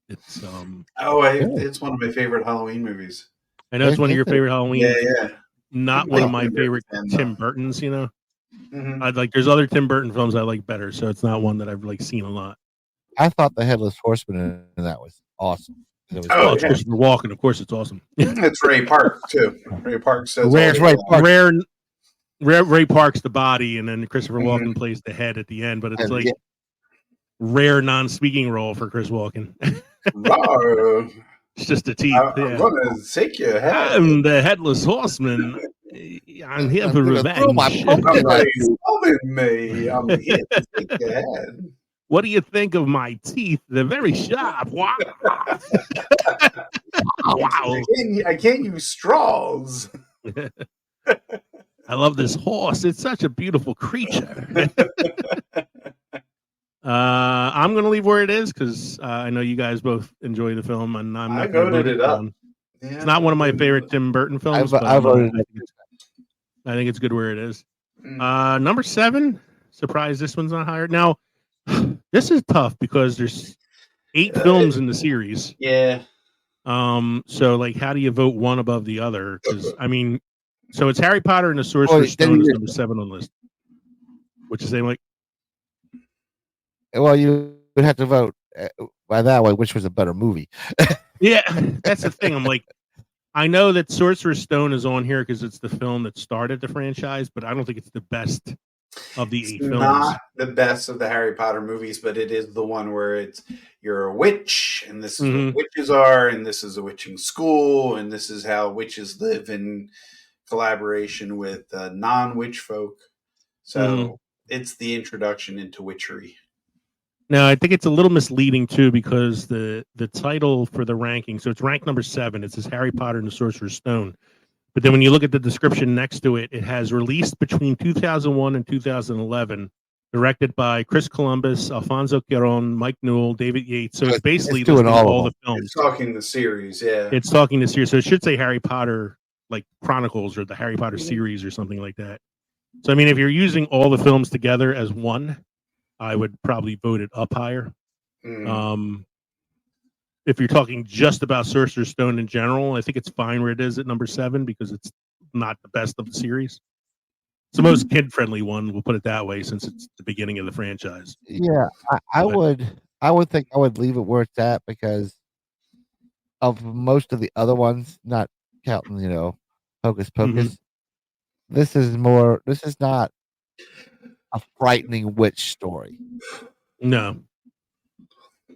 It's It's one of my favorite Halloween movies. I know it's one of your favorite Halloween. Yeah. Not one of my favorite Tim Burton's, you know. Mhm. I'd like there's other Tim Burton films I like better, so it's not one that I've like seen a lot. I thought the Headless Horseman in that was awesome. It was It's Christopher Walken, of course, it's awesome. It's Ray Park too. Ray Park says Ray Park's the body, and then Christopher Walken plays the head at the end. But it's like rare non-speaking role for Chris Walken. It's just the teeth. I'm gonna take your head. I'm the Headless Horseman. I'm here for revenge. I'm here to take your head. What do you think of my teeth? They're very sharp. Wow. Wow. I can't use straws. I love this horse. It's such a beautiful creature. I'm going to leave where it is because I know you guys both enjoy the film, and I'm not going to vote it up. It's not one of my favorite Tim Burton films. I voted it. I think it's good where it is. Number 7. Surprised this one's not higher. Now, this is tough because there's 8 films in the series. Yeah. So like, how do you vote one above the other? Because I mean, so it's Harry Potter and the Sorcerer's Stone is number 7 on the list. Which is like, well, you would have to vote by that way, which was a better movie. Yeah, that's the thing. I'm like, I know that Sorcerer's Stone is on here because it's the film that started the franchise, but I don't think it's the best of the 8 films. Not the best of the Harry Potter movies, but it is the one where you're a witch, and this is what witches are, and this is a witching school, and this is how witches live in collaboration with non-witch folk. So it's the introduction into witchery. Now, I think it's a little misleading too because the title for the ranking, so it's ranked number 7. It says Harry Potter and the Sorcerer's Stone. But then when you look at the description next to it, it has released between 2001 and 2011, directed by Chris Columbus, Alfonso Cuarón, Mike Newell, David Yates. So it's basically doing all the films. It's talking the series, yeah. It's talking the series. So it should say Harry Potter, like Chronicles or the Harry Potter series or something like that. So, I mean, if you're using all the films together as one, I would probably vote it up higher. If you're talking just about Sorcerer's Stone in general, I think it's fine where it is at number 7 because it's not the best of the series. It's the most kid-friendly one, we'll put it that way, since it's the beginning of the franchise. Yeah, I would think I would leave it where it's at because of most of the other ones, not counting, Hocus Pocus. This is not a frightening witch story. No.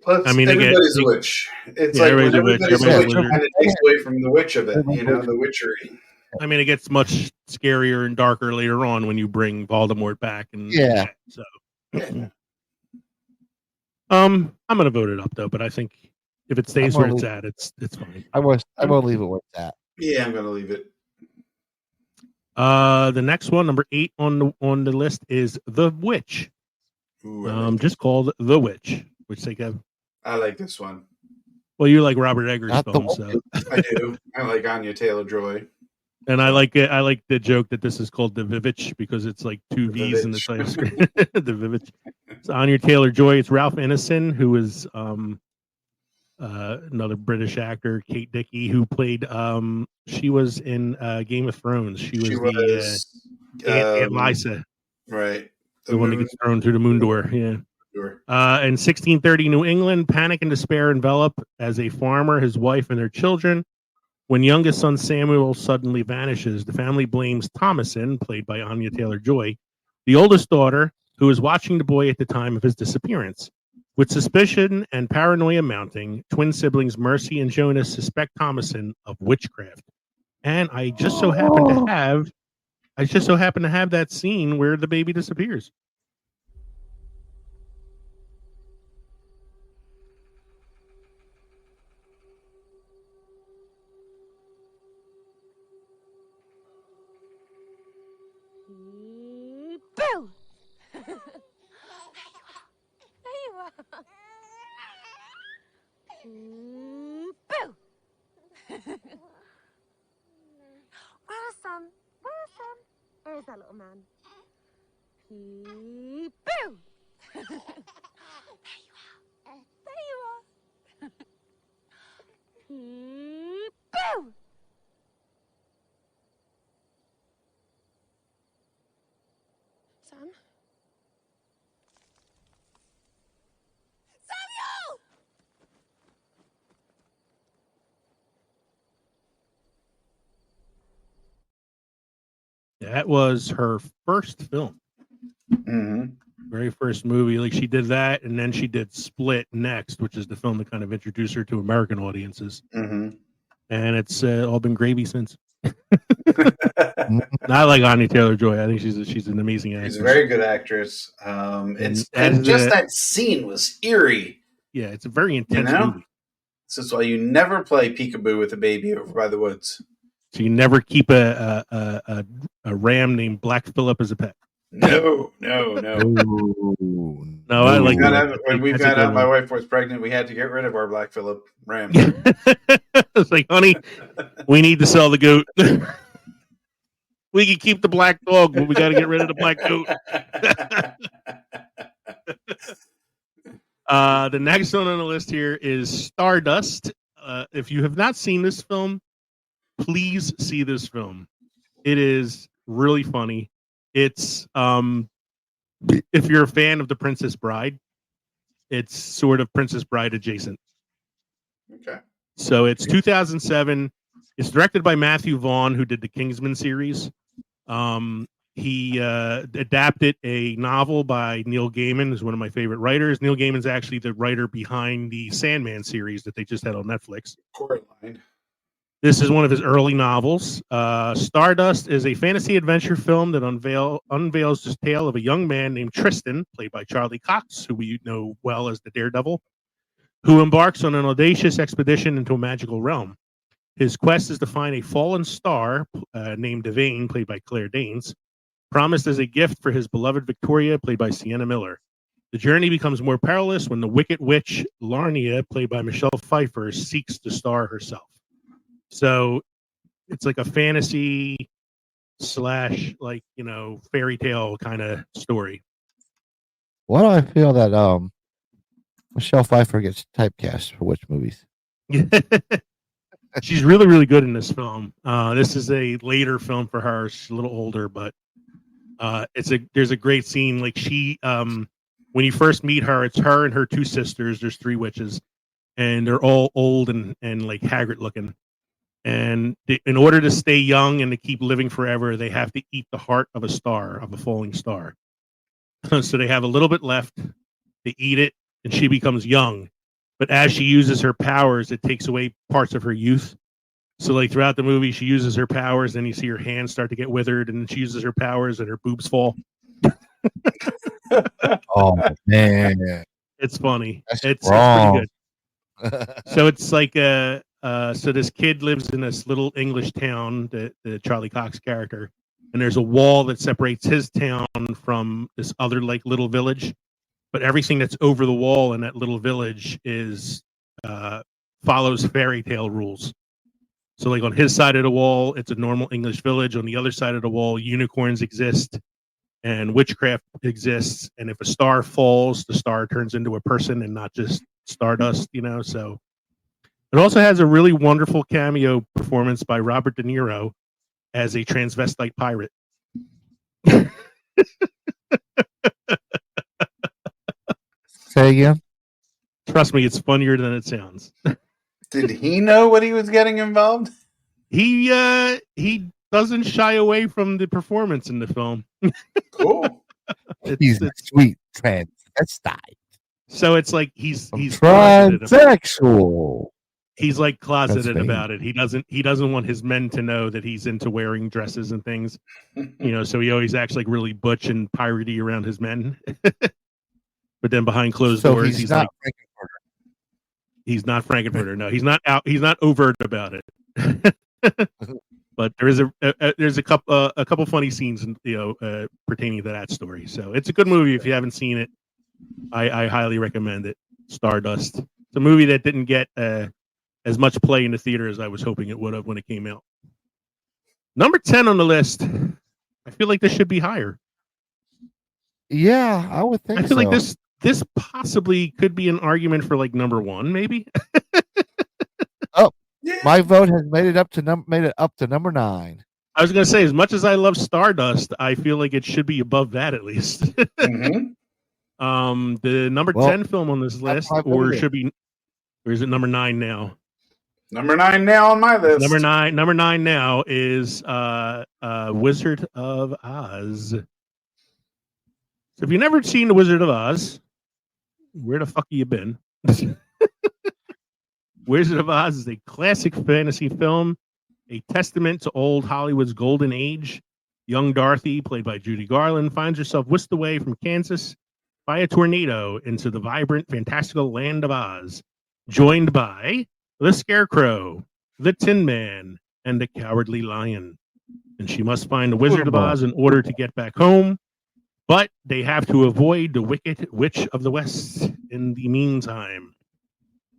Plus, I mean, everybody's a witch. It's like when everybody's a witch, it kind of takes away from the witch of it, the witchery. I mean, it gets much scarier and darker later on when you bring Voldemort back. And so, I'm going to vote it up though, but I think if it stays where it's at, it's fine. I will leave it where it's at. Yeah, I'm going to leave it. The next one, number 8 on the list, is The Witch. Ooh, just called The Witch. Which they have. I like this one. Well, you like Robert Eggers films, so I do. I like Anya Taylor-Joy, and I like it. I like the joke that this is called the Vivitch because it's like 2 V's in the title screen. The Vivitch. It's Anya Taylor-Joy. It's Ralph Ineson, who is another British actor, Kate Dickie, who played. She was in Game of Thrones. She was Aunt Lysa, right? The one that gets thrown through the moon door. Yeah. Sure. In 1630 New England, panic and despair envelop as a farmer, his wife, and their children. When youngest son Samuel suddenly vanishes, the family blames Thomasin, played by Anya Taylor-Joy, the oldest daughter, who is watching the boy at the time of his disappearance. With suspicion and paranoia mounting, twin siblings Mercy and Jonas suspect Thomason of witchcraft. And I just so happen to have that scene where the baby disappears. Boo! There you are. Boo! Where's Sam? Where's Sam? Where's that little man? Boo! There you are. Boo! Sam? Samuel! That was her first film. Mm-hmm. Very first movie. Like, she did that, and then she did Split next, which is the film that kind of introduced her to American audiences. Mm-hmm. And it's all been gravy since. Not like Anya Taylor-Joy. I think she's an amazing actress. She's a very good actress. That scene was eerie. Yeah, it's a very intense movie. This is why you never play peekaboo with a baby over by the woods. So you never keep a ram named Black Phillip as a pet. No. No, I like when we found out my wife was pregnant, we had to get rid of our Black Phillip ram. It's like, honey, we need to sell the goat. We can keep the black dog, but we got to get rid of the black goat. The next one on the list here is Stardust. If you have not seen this film, please see this film. It is really funny. It's if you're a fan of The Princess Bride, it's sort of Princess Bride adjacent. Okay. So it's 2007. It's directed by Matthew Vaughn, who did the Kingsman series. He adapted a novel by Neil Gaiman, who's one of my favorite writers. Neil Gaiman's actually the writer behind the Sandman series that they just had on Netflix. Coraline. This is one of his early novels. Stardust is a fantasy adventure film that unveils the tale of a young man named Tristan, played by Charlie Cox, who we know well as the Daredevil, who embarks on an audacious expedition into a magical realm. His quest is to find a fallen star named Devane, played by Claire Danes, promised as a gift for his beloved Victoria, played by Sienna Miller. The journey becomes more perilous when the wicked witch Larnia, played by Michelle Pfeiffer, seeks the star herself. So it's like a fantasy / fairy tale kind of story. Why do I feel that Michelle Pfeiffer gets typecast for witch movies? She's really, really good in this film. This is a later film for her. She's a little older, but there's a great scene. Like when you first meet her, it's her and her two sisters. There's 3 witches, and they're all old and like haggard looking. And in order to stay young and to keep living forever, they have to eat the heart of a falling star. So they have a little bit left. They eat it, and she becomes young. But as she uses her powers, it takes away parts of her youth. So like throughout the movie, she uses her powers, and you see her hands start to get withered, and she uses her powers, and her boobs fall. Oh man, it's funny. That's it's wrong. pretty good. So it's like so this kid lives in this little English town, the Charlie Cox character, and there's a wall that separates his town from this other like little village. But everything that's over the wall in that little village is follows fairy tale rules. So like on his side of the wall, it's a normal English village. On the other side of the wall, unicorns exist and witchcraft exists. And if a star falls, the star turns into a person and not just stardust, So it also has a really wonderful cameo performance by Robert De Niro as a transvestite pirate. Say again? Trust me, it's funnier than it sounds. Did he know what he was getting involved? He doesn't shy away from the performance in the film. Cool. He's a sweet transvestite. So it's like he's closeted about it. transsexual. He's like closeted Pennsylvania. about it. He doesn't want his men to know that he's into wearing dresses and things. So he always acts like really butch and piratey around his men. But then behind closed doors, he's not like he's not Frankenfurter. No, he's not out. He's not overt about it. But there's a couple funny scenes, pertaining to that story. So it's a good movie if you haven't seen it. I highly recommend it. Stardust. It's a movie that didn't get as much play in the theater as I was hoping it would have when it came out. Number 10 on the list. I feel like this should be higher. Yeah, I would think I feel like this possibly could be an argument for like number 1, maybe. My vote has made it up to number 9. I was gonna say, as much as I love Stardust, I feel like it should be above that at least. Mm-hmm. The number 10 film on this list, or is it number 9 now? Number 9 now on my list. Number nine now is Wizard of Oz. So if you've never seen The Wizard of Oz, where the fuck have you been? Wizard of Oz is a classic fantasy film, a testament to old Hollywood's golden age. Young Dorothy, played by Judy Garland, finds herself whisked away from Kansas by a tornado into the vibrant, fantastical land of Oz, joined by the Scarecrow, the Tin Man, and the Cowardly Lion. And she must find the Wizard of Oz in order to get back home, but they have to avoid the Wicked Witch of the West in the meantime.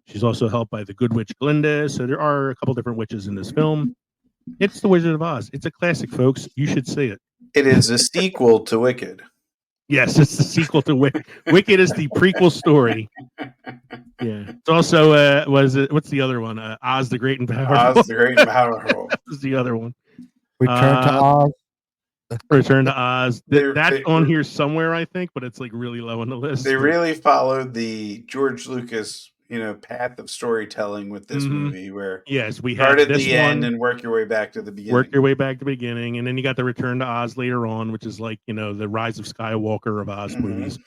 She's also helped by the Good Witch Glinda, so there are a couple different witches in this film. It's The Wizard of Oz. It's a classic, folks. You should see it. It is a sequel to Wicked. Yes, it's the sequel to Wicked. Wicked is the prequel story. Yeah. It's also, what's the other one? Oz the Great and Powerful. Oz the Great and Powerful. Is the other one. Return to Oz. Return to Oz. That's on here somewhere, I think, but it's like really low on the list. They really followed the George Lucas, path of storytelling with this movie, where we start had at this the end one, and work your way back to the beginning. Work your way back to the beginning, and then you got the Return to Oz later on, which is like the Rise of Skywalker of Oz movies.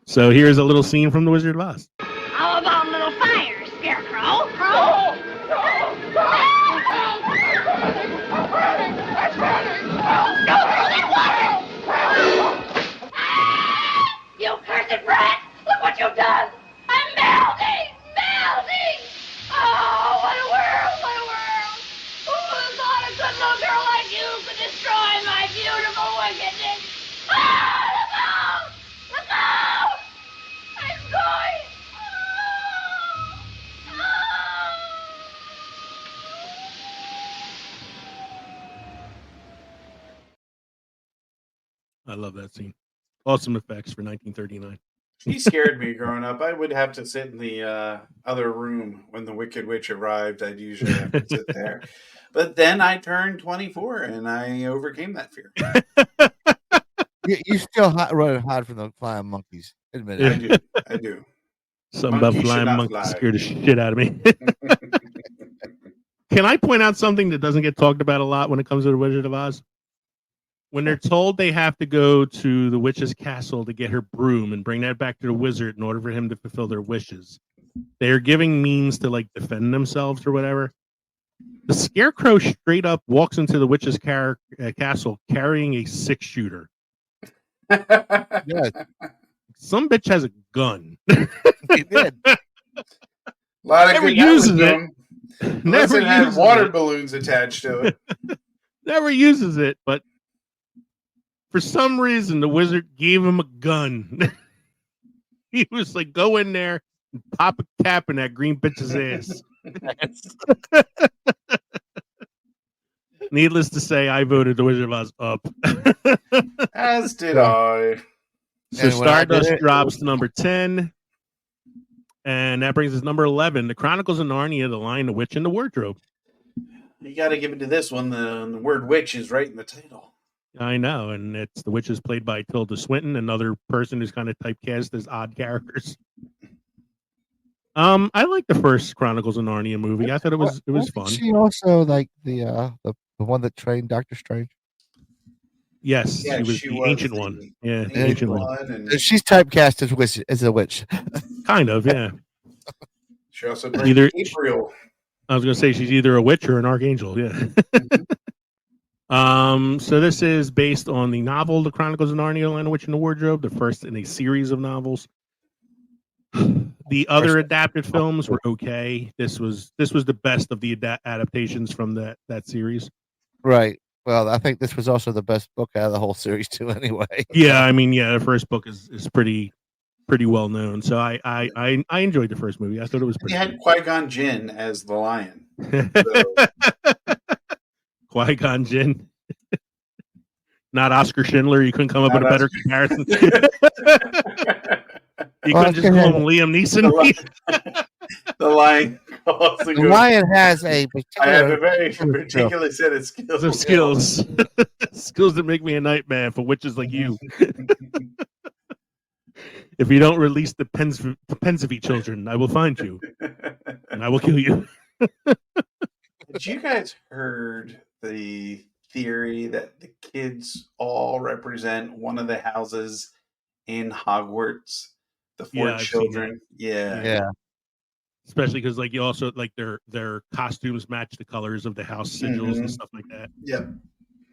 So here's a little scene from The Wizard of Oz. How about a little fire, Scarecrow? You cursed brat! Look what you've done! I'm melting! Melting! Oh, what a world! What a world! Who would have thought a good little girl like you could destroy my beautiful wickedness? Ah, look out! Look out! I'm going! I love that scene. Awesome effects for 1939. He scared me growing up. I would have to sit in the other room when the Wicked Witch arrived. I'd usually have to sit there. But then I turned 24 and I overcame that fear. You still run and hide from the flying monkeys. Admit it. I do. Something about flying monkeys scared the shit out of me. Can I point out something that doesn't get talked about a lot when it comes to The Wizard of Oz? When they're told they have to go to the witch's castle to get her broom and bring that back to the wizard in order for him to fulfill their wishes, they're giving means to like defend themselves or whatever. The Scarecrow straight up walks into the witch's castle carrying a 6-shooter. Yes. Some bitch has a gun. He did. A lot of Never good uses it. Never had water balloons attached to it. Never uses it, but for some reason the wizard gave him a gun. He was like, go in there and pop a cap in that green bitch's ass. Needless to say, I voted The Wizard of Oz up. As did I. So Stardust drops to number 10. And that brings us number 11, The Chronicles of Narnia, The Lion, the Witch, and the Wardrobe. You got to give it to this one. The word witch is right in the title. I know, and it's the witch is played by Tilda Swinton, another person who's kind of typecast as odd characters. I like the first Chronicles of Narnia movie. I thought it was fun. She also like the one that trained Doctor Strange. Yes, Yeah, she was she the was ancient the one. Yeah, the ancient ancient one. one, and She's typecast as a witch. Kind of, yeah. she also played Either Gabriel. I was going to say she's either a witch or an archangel. Yeah. So this is based on the novel "The Chronicles of Narnia: Land of the Witch and the Wardrobe," the first in a series of novels. The other adapted films were okay. This was the best of the adaptations from that series. Right. Well, I think this was also the best book out of the whole series too. Anyway. Yeah, I mean, yeah, the first book is pretty well known. So I enjoyed the first movie. I thought it was He pretty. had Qui-Gon Jinn as the lion. Qui-Gon Jinn. Not Oscar Schindler. You couldn't come up with a better comparison. You couldn't just call him Liam Neeson. The lion. The lion has a I have a particular very particular set of skills. Some skills. Skills that make me a nightmare for witches like you. If you don't release the Pensivy children, I will find you. And I will kill you. Had you guys heard the theory that the kids all represent one of the houses in Hogwarts? The four I've seen children. Yeah. Yeah. Especially because like you also like their costumes match the colors of the house sigils and stuff like that. Yep.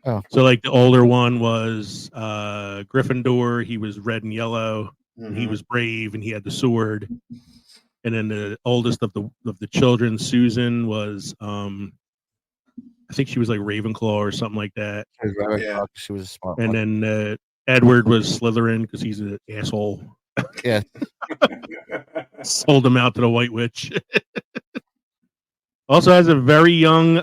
Oh. So like the older one was Gryffindor. He was red and yellow. And he was brave and he had the sword. And then the oldest of the children, Susan, was I think she was like Ravenclaw or something like that. Yeah. She was a smart And one. then Edward was Slytherin because he's an asshole. Yeah. Sold him out to the White Witch. Also has a very young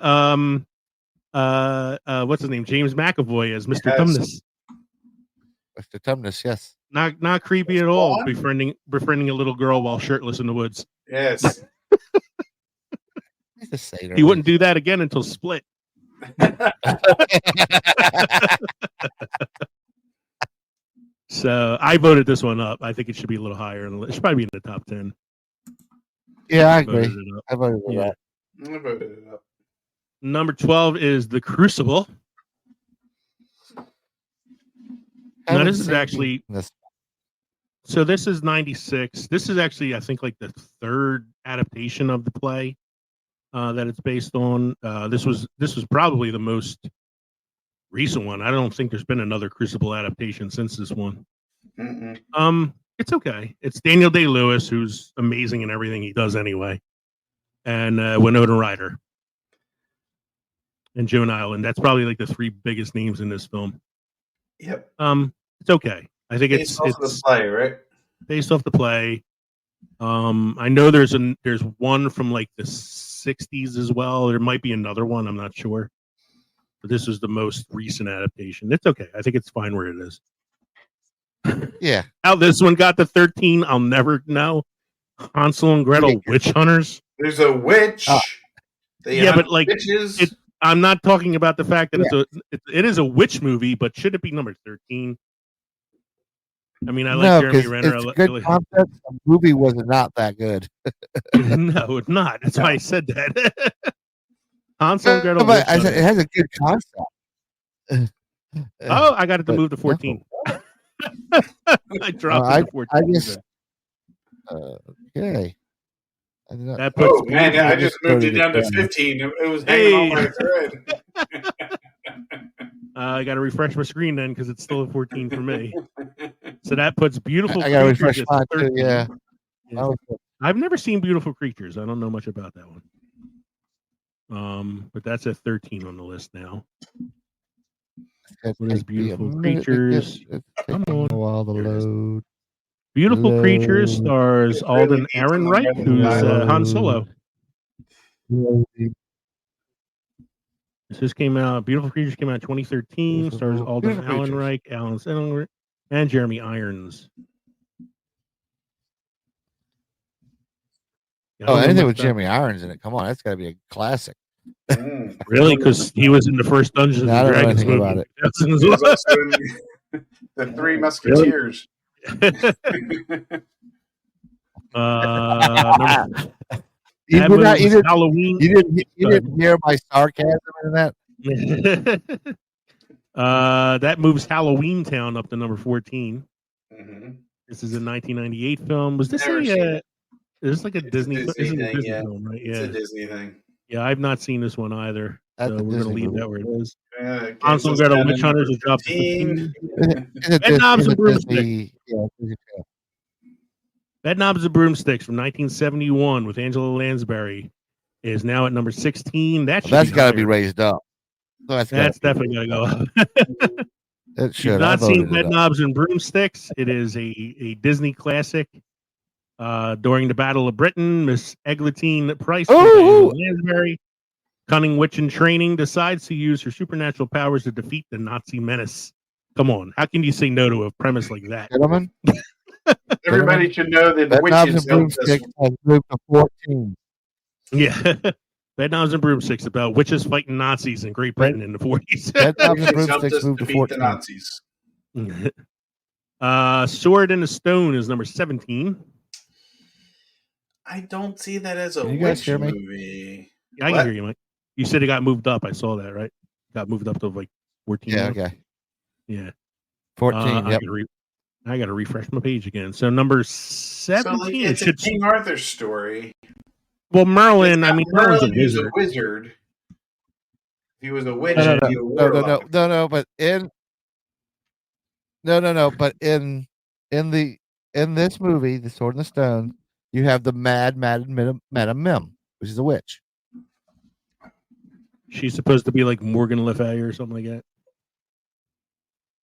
what's his name? James McAvoy as Mr. Tumnus. Mr. Tumnus, yes. Not creepy at all. Befriending a little girl while shirtless in the woods. Yes. He's a satyr. He wouldn't do that again until Split. So I voted this one up. I think it should be a little higher. It should probably be in the top 10. Yeah, I agree. I voted with Yeah. that. I voted it up. Number 12 is The Crucible. Now this is actually so this is 96. This is actually, I think, like the third adaptation of the play that it's based on. This was probably the most recent one. I don't think there's been another Crucible adaptation since this one. It's okay. It's Daniel Day-Lewis, who's amazing in everything he does anyway, and Winona Ryder and Joan Island. That's probably like the three biggest names in this film. Yep. It's okay. I think Based off the play, right? Based off the play. I know there's one from like the 60s as well. There might be another one. I'm not sure. But this is the most recent adaptation. It's okay. I think it's fine where it is. Yeah. How this one got to 13, I'll never know. Hansel and Gretel, witch hunters. There's a witch. Yeah, but like witches. I'm not talking about the fact that it is a witch movie, but should it be number 13? I mean, I like Jeremy Renner. It's a good concept. The movie was not that good. No, it's not. That's why I said that. Hansel and Gretel. But I said it has a good concept. Oh, I got it to move to 14. I dropped it to 14. I just okay. That puts man, I just moved it down to 15. It was hanging on my thread. I got to refresh my screen then because it's still a 14 for me. So that puts Beautiful I got to refresh Creatures mine at too. 13. Yeah. Yeah. I've never seen Beautiful Creatures. I don't know much about that one. But that's at 13 on the list now. What is Beautiful Creatures? Come on. A while to load. Beautiful Creatures stars Alden Ehrenreich, who's Han Solo. This just came out. Beautiful Creatures came out in 2013. Stars Alden Ehrenreich, Alan Sandler, and Jeremy Irons. Anything with Jeremy Irons in it. Come on, that's got to be a classic. Really? Because he was in the first Dungeons and Dragons movie. About it. He was also in the Three Musketeers. You didn't, Halloween. You didn't hear my sarcasm in that. That moves Halloween Town up to number 14. Mm-hmm. This is a 1998 film. Was this Never seen is this like a Disney? Disney This is a thing, Disney yeah. film, right? It's Yeah, a Disney thing. yeah. I've not seen this one either, That's so a we're gonna Disney leave movie. that where it is. Gets Hansel us and Gretel down to Witch Hunters number is dropped to 15. 15. Bed Knobs and Broomsticks. Disney channel. Bed Knobs and Broomsticks from 1971 with Angela Lansbury is now at number 16. That's Got to be raised up. So that's definitely got to go up. It If should. you've not I seen voted it Bed up. Knobs and Broomsticks, it is a Disney classic. During the Battle of Britain, Miss Eglantine Price, Lansbury, cunning witch in training, decides to use her supernatural powers to defeat the Nazi menace. Come on, how can you say no to a premise like that? Gentlemen, Everybody should know that Bed Knobs witches and helped us. Broomsticks has moved to 14. Yeah. Bed Knobs and Broomsticks about witches fighting Nazis in Great Britain in the 40s. Bed Knobs and Witches helped Broomsticks us moved to defeat the 14. Nazis. Sword in the Stone is number 17. I don't see that as a Can you guys witch hear me? movie. Yeah, I can hear you, Mike. You said it got moved up. I saw that, right? Got moved up to like 14. Yeah, now? okay. Yeah. 14, yep. I got to refresh my page again. So number 17. So like, it's a King Arthur story. Well, Merlin, I mean, Merlin's a Merlin is wizard. a wizard. If he was a witch, No, he'd be a warlock. but but in this movie, The Sword in the Stone, you have the Madam Mim, which is a witch. She's supposed to be like Morgan Le Fay or something like that.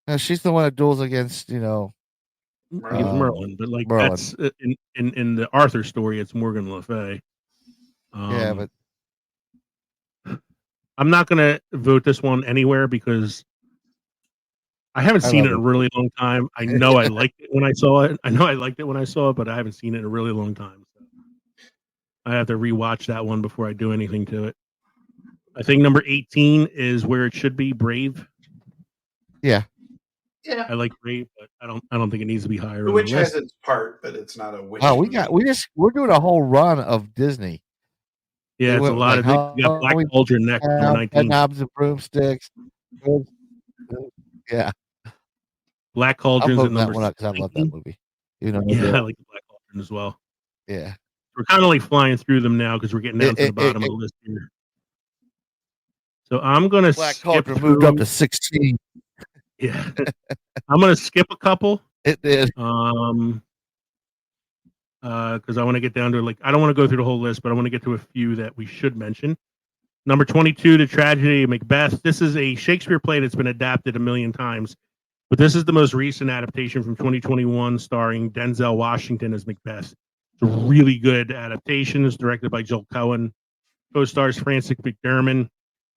Now, she's the one that duels against, Merlin, but like Merlin. that's in the Arthur story, it's Morgan Le Fay. Yeah, but I'm not gonna vote this one anywhere because I haven't seen it in a really long time. I know I liked it when I saw it. But I haven't seen it in a really long time. So I have to rewatch that one before I do anything to it. I think number 18 is where it should be, Brave. Yeah. Yeah. I like Brave, but I don't think it needs to be higher. The on witch the list. has its part, but it's not a witch. Wow, movie. we're doing a whole run of Disney. Yeah, it's a lot of things. You got Black Cauldron next, number 19. Knobs and Broomsticks. Yeah. Black Cauldron's at number that one up because I love that movie. Yeah, I like the Black Cauldron as well. Yeah. We're kind of like flying through them now because we're getting down to the bottom of the list here. So I'm going to skip Cauldron moved up to 16. Yeah. I'm going to skip a couple. It did. Because I want to get down to I don't want to go through the whole list, but I want to get to a few that we should mention. Number 22, The Tragedy of Macbeth. This is a Shakespeare play that's been adapted a million times, but this is the most recent adaptation from 2021 starring Denzel Washington as Macbeth. It's a really good adaptation. It's directed by Joel Cohen. Co-stars Frances McDermott.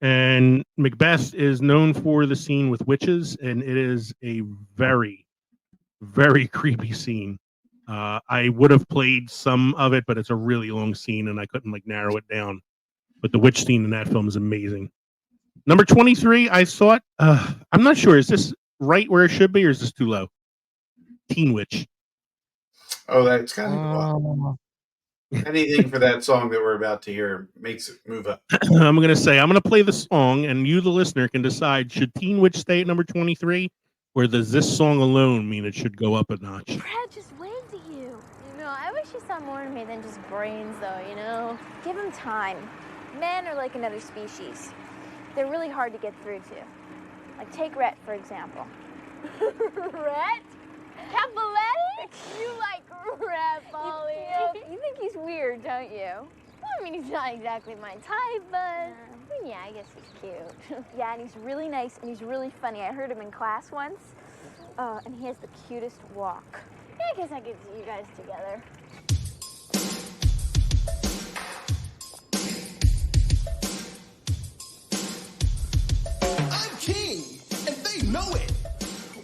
And Macbeth is known for the scene with witches, and it is a very, very creepy scene. I would have played some of it, but it's a really long scene, and I couldn't narrow it down. But the witch scene in that film is amazing. Number 23, I thought, I'm not sure. Is this right where it should be, or is this too low? Teen Witch. Oh, that's kind of anything for that song that we're about to hear makes it move up. I'm going to play the song, and you, the listener, can decide, should Teen Witch stay at number 23, or does this song alone mean it should go up a notch? Brad just waved at you. I wish you saw more in me than just brains, though, Give him time. Men are like another species. They're really hard to get through to. Like, take Rhett, for example. Rhett? Capoletti? You like Rhett, Polly. You think he's weird, don't you? Well, I mean, he's not exactly my type, but... yeah, I guess he's cute. Yeah, and he's really nice, and he's really funny. I heard him in class once, and he has the cutest walk. Yeah, I guess I could see you guys together. I'm king, and they know it.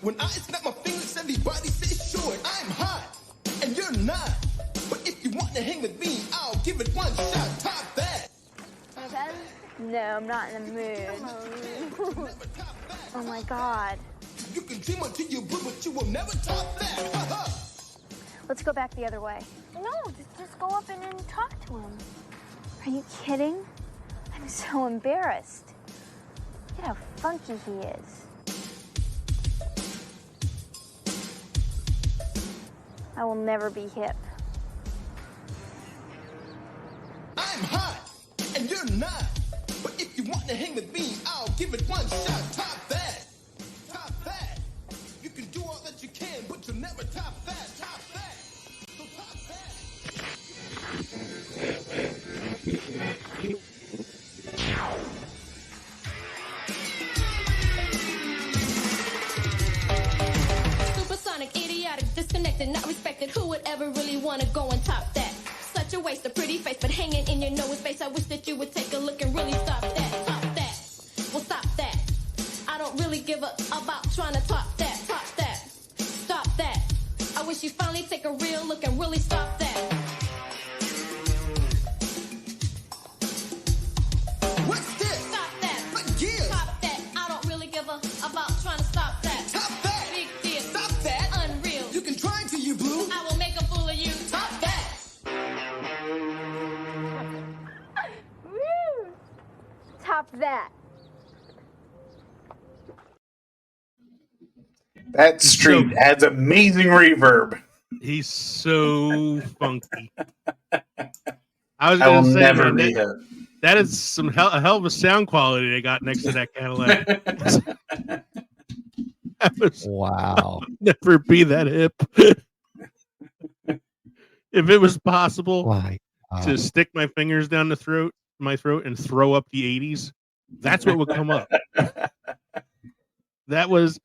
When I snap my fingers, everybody says short. I'm hot, and you're not. But if you want to hang with me, I'll give it one shot. Top that. No, I'm not in the mood. Oh my God. You can dream until you blue, but you will never top that. Let's go back the other way. No, just go up and then talk to him. Are you kidding? I'm so embarrassed. Look at how funky he is. I will never be hip. I'm hot, and you're not. But if you want to hang with me, I'll give it one shot. Top that. Top that. You can do all that you can, but you'll never top that. Top that. So top that. Supersonic, idiotic, disconnected, not respected. Who would ever really want to go and top that? Such a waste, a pretty face, but hanging in your nose space. I wish that you would take a look and really stop that. Top that. Well, stop that. I don't really give a about trying to top that. Top that. Stop that. I wish you finally take a real look and really stop that. What's this? Stop that. What gives? Top that. I don't really give a about trying to stop that. Top that. Big deal. Stop that. Unreal. You can try to, you blue. I will make a fool of you. Top that. Woo! Top that. That street adds amazing reverb. He's so funky. I was I will going to say, never man, be that is some a hell of a sound quality they got next to that Cadillac. Wow. Never be that hip. If it was possible to stick my fingers down my throat and throw up the 80s, that's what would come up. That was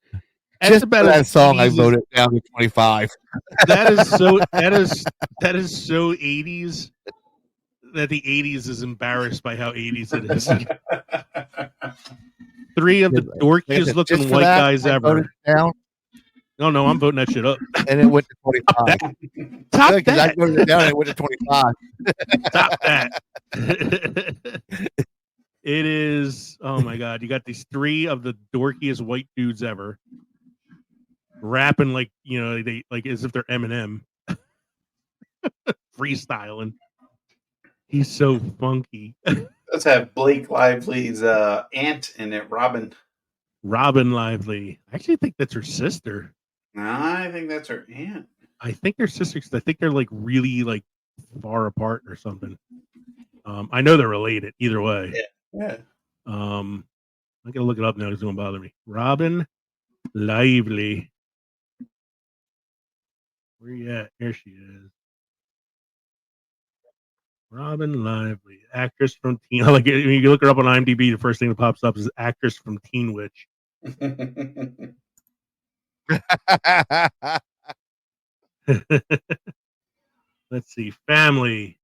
just about that song. I voted down to 25. That is so 80s that the 80s is embarrassed by how 80s it is. Three of the dorkiest looking white guys ever. Down. No, I'm voting that shit up. And it went to 25. Top that. I voted it down and it went to 25. Top that. It is, oh my God. You got these three of the dorkiest white dudes ever rapping like, they like as if they're Eminem. Freestyling. He's so funky. Let's have Blake Lively's aunt in it, Robin. Robin Lively. I actually think that's her sister. No, I think that's her aunt. I think they're sisters. I think they're like really like far apart or something. I know they're related either way. Yeah. I'm gonna look it up now. It's gonna bother me. Robin Lively. Where you at? Here she is. Robin Lively, actress from Teen. Like when you look her up on IMDb, the first thing that pops up is actress from Teen Witch. Let's see, family,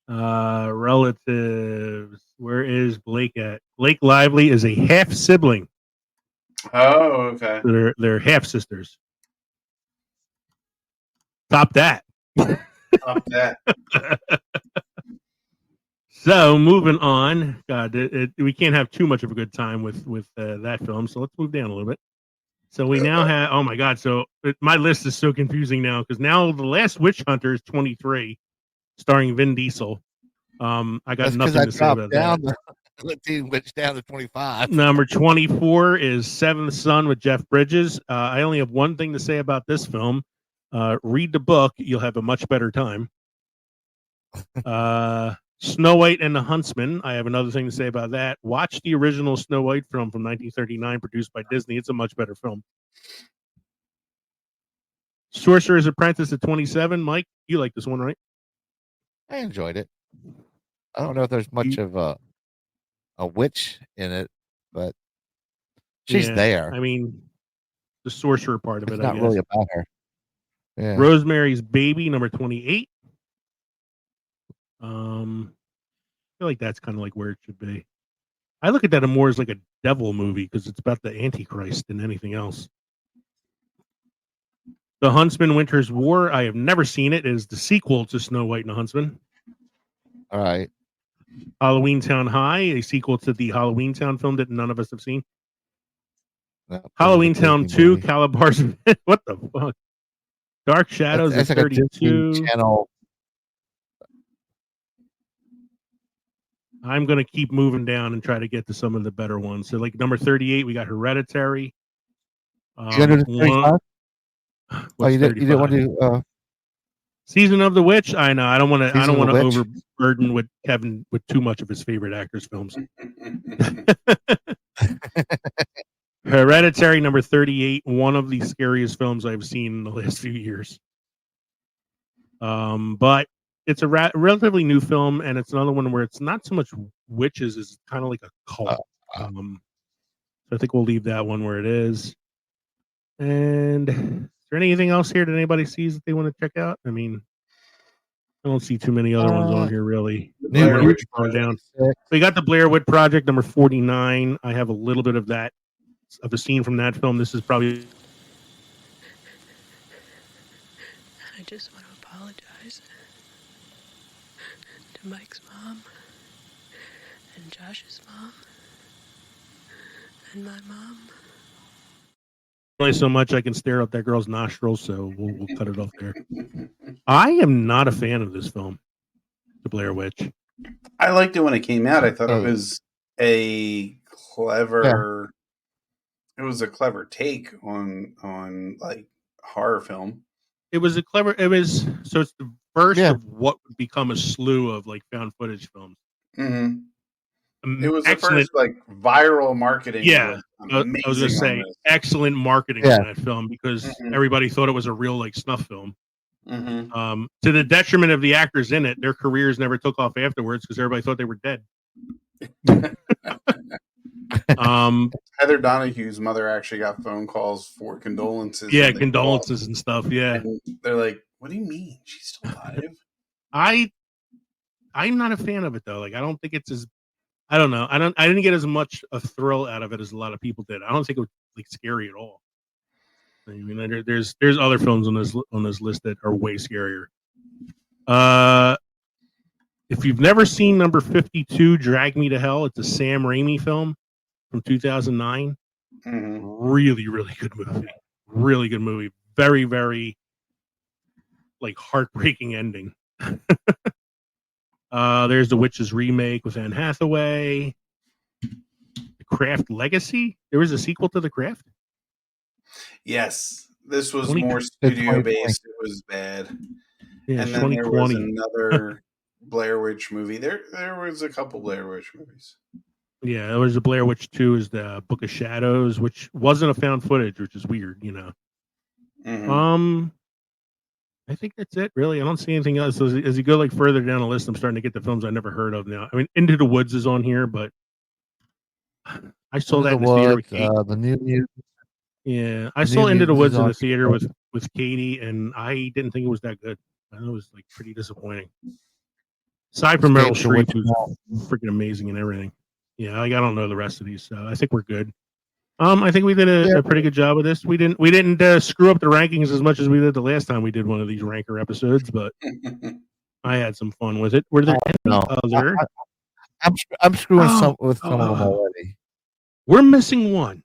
relatives. Where is Blake at? Blake Lively is a half sibling. Oh, okay. So they're half sisters. Top that. Top that. So moving on, God, we can't have too much of a good time with that film. So let's move down a little bit. So we now have, oh my God. So my list is so confusing now because now The Last Witch Hunter is 23, starring Vin Diesel. I got nothing to say about that. The Teen Witch down to 25. Number 24 is Seventh Son with Jeff Bridges. I only have one thing to say about this film. Read the book. You'll have a much better time. Snow White and the Huntsman. I have another thing to say about that. Watch the original Snow White film from 1939, produced by Disney. It's a much better film. Sorcerer's Apprentice at 27. Mike, you like this one, right? I enjoyed it. I don't know if there's much of a witch in it, but she's there. I mean, the sorcerer part of it's it. Not really about her. Yeah. Rosemary's Baby, number 28. I feel like that's kind of like where it should be. I look at that more as like a devil movie because it's about the Antichrist than anything else. The Huntsman Winter's War. I have never seen it. It is the sequel to Snow White and the Huntsman. All right. Halloween Town High, a sequel to the Halloween Town film that none of us have seen. No, Halloween Town 2, Calabar's. What the fuck? Dark Shadows that's at like 32. A channel. I'm going to keep moving down and try to get to some of the better ones. So, like number 38, we got Hereditary. What You didn't want to Season of the Witch? I know. I don't want to Season of the Witch? overburden with Kevin with too much of his favorite actors' films. Hereditary, number 38, one of the scariest films I've seen in the last few years. But it's a relatively new film, and it's another one where it's not so much witches, it's kind of like a cult. So I think we'll leave that one where it is. And is there anything else here that anybody sees that they want to check out? I mean, I don't see too many other ones on here, really. Blair Witch Down. We got the Blair Witch Project, number 49. I have a little bit of that, of a scene from that film. This is probably... I just want to apologize to Mike's mom and Josh's mom and my mom. Only so much I can stare up that girl's nostrils, so we'll cut it off there. I am not a fan of this film, The Blair Witch. I liked it when it came out. I thought it was a clever. Yeah. It was a clever take on like horror film. So it's the first of what would become a slew of like found footage films. Mm-hmm. It was the first like viral marketing. Yeah, I was going to say excellent marketing on that film because everybody thought it was a real like snuff film. Mm-hmm. To the detriment of the actors in it, their careers never took off afterwards because everybody thought they were dead. Heather Donahue's mother actually got phone calls for condolences. Yeah, condolences and stuff. Yeah, and they're like, "What do you mean she's still alive?" I'm not a fan of it though. Like, I don't think it's as I don't know. I didn't get as much a thrill out of it as a lot of people did. I don't think it was like scary at all. I mean, there's other films on this list that are way scarier. If you've never seen number 52, Drag Me to Hell, it's a Sam Raimi film from 2009. Mm-hmm. Really, really good movie. Really good movie. Very, very like heartbreaking ending. There's The Witches remake with Anne Hathaway. The Craft Legacy. There was a sequel to The Craft. Yes, this was more studio based. It was bad. Yeah, and then there was another Blair Witch movie. There was a couple Blair Witch movies. Yeah, there was a Blair Witch 2 is the Book of Shadows, which wasn't a found footage, which is weird, you know. Mm-hmm. I think that's it, really. I don't see anything else. So as you go like further down the list, I'm starting to get the films I never heard of now. I mean, Into the Woods is on here, but I saw that in the theater with Kate. The new yeah, I saw Into the Woods in the theater with Katie, and I didn't think it was that good. I know it was like pretty disappointing. Aside from Meryl Streep, who's freaking amazing and everything. Yeah, like, I don't know the rest of these, so I think we're good. I think we did a pretty good job with this. We didn't screw up the rankings as much as we did the last time we did one of these ranker episodes, but I had some fun with it. Were there any other? I'm screwing some of them already. We're missing one.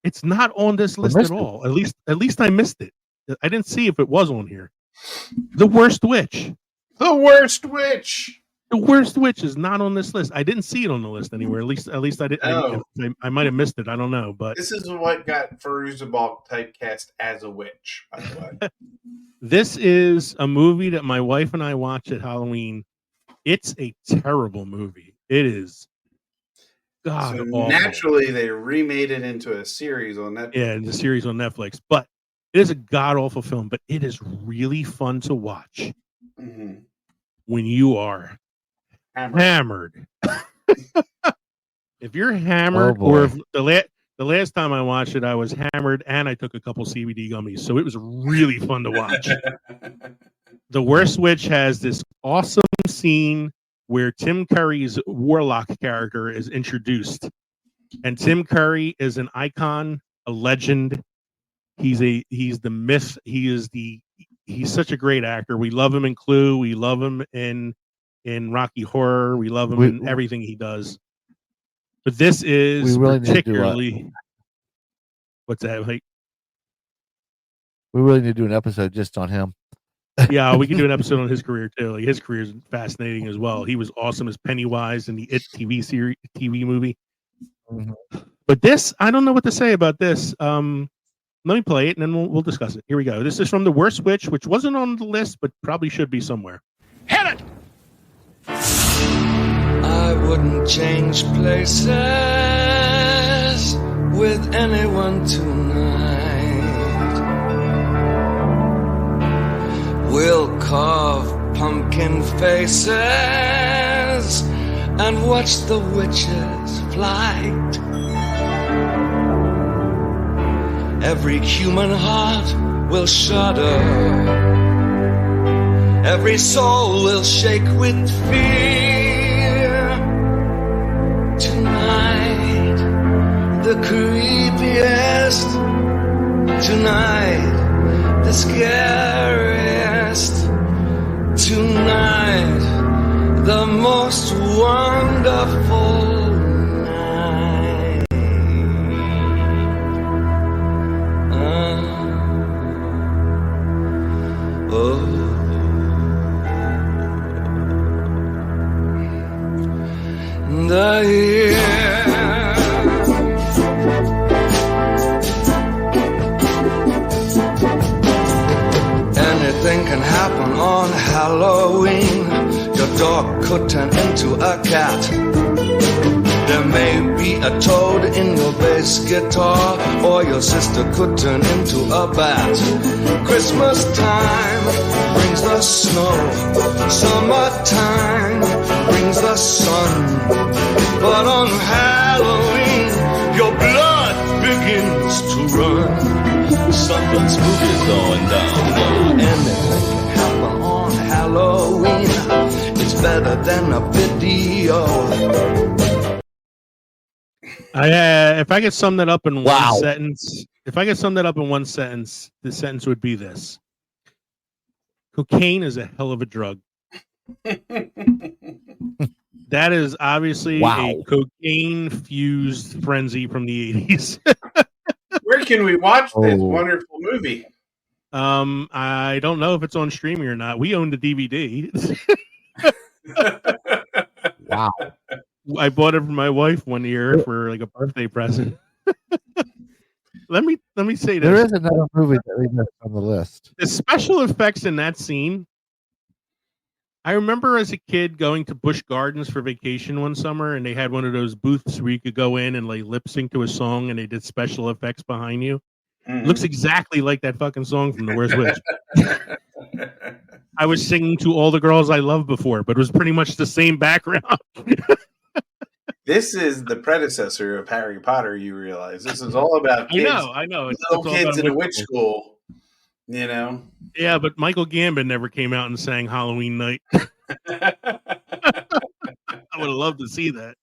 It's not on this list at all. At least I missed it. I didn't see if it was on here. The Worst Witch. The Worst Witch. The Worst Witch is not on this list. I didn't see it on the list anywhere. At least I didn't. I might have missed it. I don't know. But this is what got Fairuza Balk typecast as a witch, by the way. This is a movie that my wife and I watched at Halloween. It's a terrible movie. It is. God, awful. Naturally, they remade it into a series on Netflix. Yeah, the series on Netflix. But it is a god awful film. But it is really fun to watch when you are hammered. If you're hammered, or if the last time I watched it, I was hammered and I took a couple CBD gummies, so it was really fun to watch. The Worst Witch has this awesome scene where Tim Curry's warlock character is introduced, and Tim Curry is an icon, a legend. He's the myth. He's such a great actor. We love him in Clue. We love him in Rocky Horror. We love him in everything he does. But this is particularly what's that like? We really need to do an episode just on him. Yeah, we could do an episode on his career too. Like, his career is fascinating as well. He was awesome as Pennywise in the It TV movie. But this, I don't know what to say about this. Let me play it, and then we'll discuss it. Here we go. This is from The Worst Witch, which wasn't on the list, but probably should be somewhere. Hit it! I wouldn't change places with anyone tonight. We'll carve pumpkin faces and watch the witches' flight. Every human heart will shudder. Every soul will shake with fear. Tonight, the creepiest. Tonight, the scariest. Tonight, the most wonderful. The year anything can happen on Halloween. Your dog could turn into a cat. There may be a toad in your bass guitar, or your sister could turn into a bat. Christmas time brings the snow. Summertime brings the sun. But on Halloween, your blood begins to run. Something spooky's going down. Anything can happen on Halloween. It's better than a video. If I could sum that up in one sentence, the sentence would be this: cocaine is a hell of a drug. That is obviously a cocaine-fused frenzy from the 80s. Where can we watch this wonderful movie? I don't know if it's on streaming or not. We own the DVD. Wow. I bought it for my wife one year for like a birthday present. Let me say this. There is another movie that we missed on the list. The special effects in that scene. I remember as a kid going to Busch Gardens for vacation one summer, and they had one of those booths where you could go in and like lip sync to a song, and they did special effects behind you. Mm-hmm. Looks exactly like that fucking song from The Worst Witch. I was singing to All the Girls I Loved before, but it was pretty much the same background. This is the predecessor of Harry Potter, you realize. This is all about kids. I know. Little kids in a witch school. You know? Yeah, but Michael Gambon never came out and sang Halloween Night. I would have loved to see that.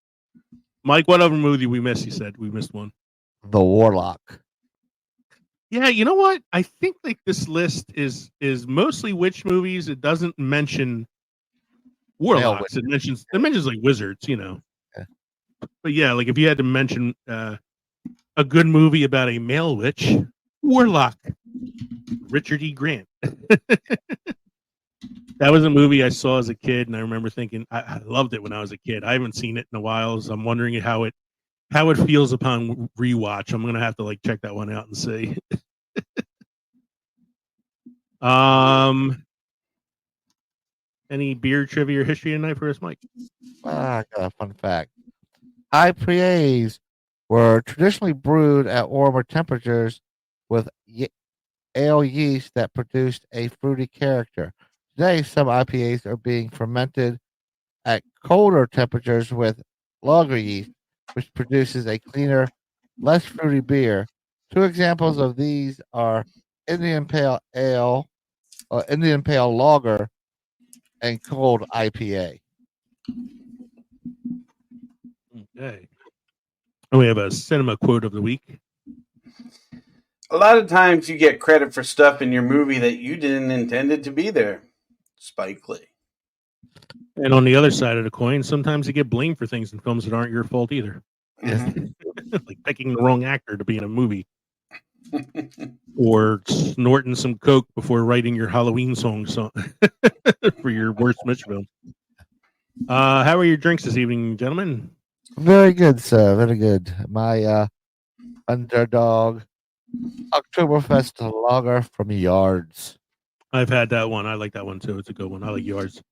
Mike, what other movie we missed? You said we missed one. The Warlock. Yeah, you know what? I think like this list is mostly witch movies. It doesn't mention warlocks. It mentions like wizards, you know. Yeah. But yeah, like if you had to mention a good movie about a male witch, Warlock. Richard E. Grant. That was a movie I saw as a kid, and I remember thinking I loved it when I was a kid. I haven't seen it in a while, so I'm wondering how it feels upon rewatch. I'm gonna have to like check that one out and see. Any beer trivia or history tonight for us, Mike? I got a fun fact. IPAs were traditionally brewed at warmer temperatures with ale yeast that produced a fruity character. Today, some IPAs are being fermented at colder temperatures with lager yeast, which produces a cleaner, less fruity beer. Two examples of these are Indian Pale Ale, Indian Pale Lager, and Cold IPA. Okay. And we have a cinema quote of the week. A lot of times you get credit for stuff in your movie that you didn't intend it to be there. Spike Lee. And on the other side of the coin, sometimes you get blamed for things in films that aren't your fault either. Mm-hmm. Like picking the wrong actor to be in a movie. Or snorting some coke before writing your Halloween song for your worst Mitch film. How are your drinks this evening, gentlemen? Very good, sir. Very good. My underdog Oktoberfest lager from Yards. I've had that one. I like that one too. It's a good one. I like yours.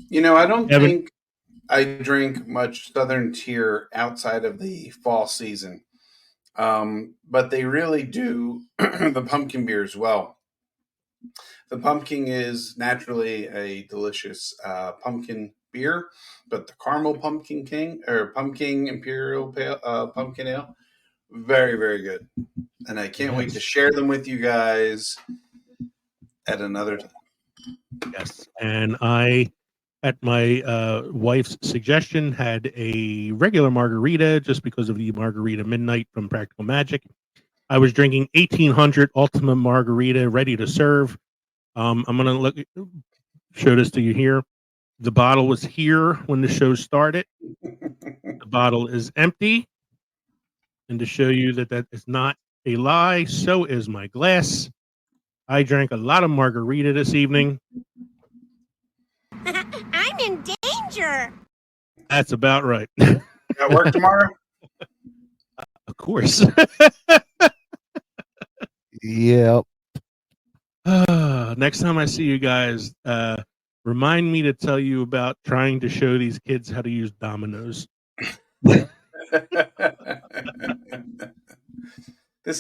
You know, I don't Evan? think I drink much Southern Tier outside of the fall season. But they really do the pumpkin beers well. The pumpkin is naturally a delicious pumpkin beer, but the caramel pumpkin king or pumpkin imperial pale, pumpkin ale, very, very good. And I can't wait to share them with you guys at another time. Yes. And I, at my wife's suggestion, had a regular margarita just because of the margarita midnight from Practical Magic. I was drinking 1800 Ultimate Margarita ready to serve. I'm going to show this to you here. The bottle was here when the show started. The bottle is empty. And to show you that that is not a lie, so is my glass. I drank a lot of margarita this evening. I'm in danger. That's about right. Got work tomorrow? Of course. Yep. Next time I see you guys, remind me to tell you about trying to show these kids how to use dominoes. This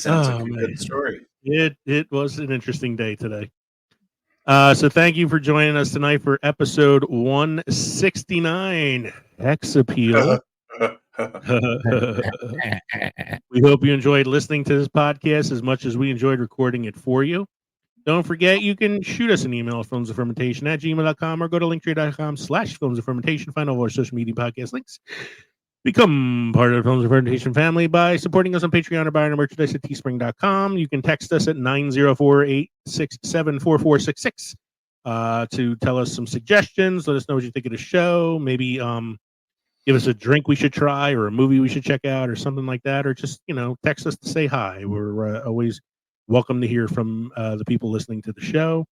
sounds like a good story. It was an interesting day today. So thank you for joining us tonight for episode 169, Hex Appeal. We hope you enjoyed listening to this podcast as much as we enjoyed recording it for you. Don't forget, you can shoot us an email at filmsoffermentation@gmail.com or go to linktree.com/filmsoffermentation. Find all of our social media podcast links. Become part of the Films of Fermentation family by supporting us on Patreon or buying our merchandise at teespring.com. You can text us at 904-867-4466 to tell us some suggestions. Let us know what you think of the show. Maybe give us a drink we should try or a movie we should check out or something like that. Or just, text us to say hi. We're always welcome to hear from the people listening to the show.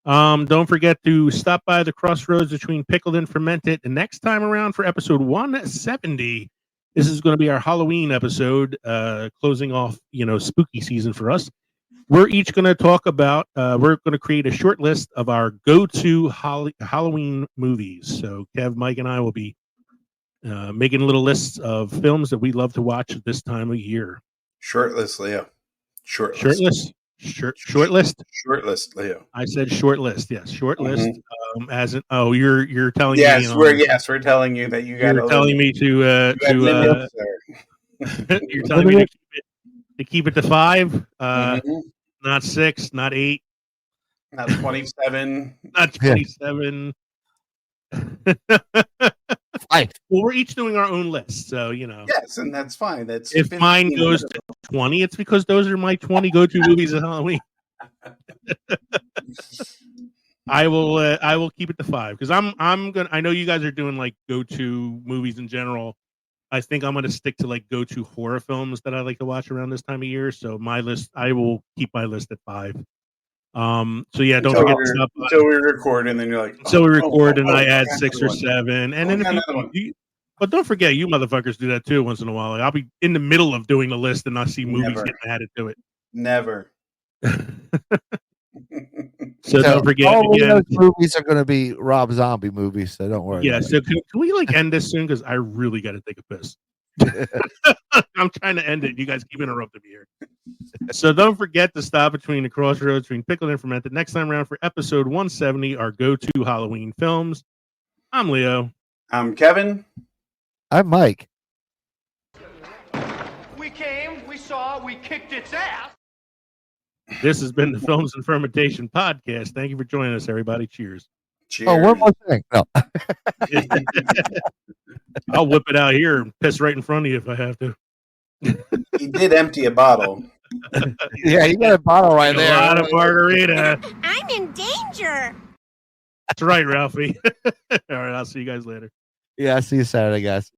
Don't forget to stop by the crossroads between pickled and fermented. And next time around for episode 170, this is going to be our Halloween episode, closing off, spooky season for us. We're each going to talk about, we're going to create a short list of our go-to Halloween movies. So Kev, Mike, and I will be making little lists of films that we love to watch at this time of year. Short list, Leo. Short list, Leo. I said short list. Yes, short list. As in, you're telling me. Yes, we're telling you that you got. You're telling me to you're telling me to keep it to 5, not 6, not 8, not 27, not 27. Well, we're each doing our own list, so Yes, and that's fine. That's if mine goes to 20, it's because those are my 20 go-to movies at Halloween. I will keep it to 5 because I'm gonna. I know you guys are doing like go-to movies in general. I think I'm gonna stick to like go-to horror films that I like to watch around this time of year. So my list, I will keep my list at 5. So yeah, don't forget to stop by. Until we record, and then you're like, we record, and I add 6 or 7, and then but don't forget, you motherfuckers do that too once in a while. Like, I'll be in the middle of doing the list, and I see movies getting added to it. Never. So don't forget. All those movies are going to be Rob Zombie movies, so don't worry. Yeah. So can we end this soon? Because I really got to take a piss. I'm trying to end it. You guys keep interrupting me here. So don't forget to stop between the crossroads between pickled and fermented next time around for episode 170, our go-to Halloween films. I'm Leo. I'm Kevin. I'm Mike. We came, we saw, we kicked its ass. This has been the Films and Fermentation podcast. Thank you for joining us, everybody. Cheers. Cheers. Oh, one more thing. No. I'll whip it out here and piss right in front of you if I have to. He did empty a bottle. Yeah, you got a bottle right there. A lot of margarita. I'm in danger. That's right, Ralphie. All right, I'll see you guys later. Yeah, see you Saturday, guys.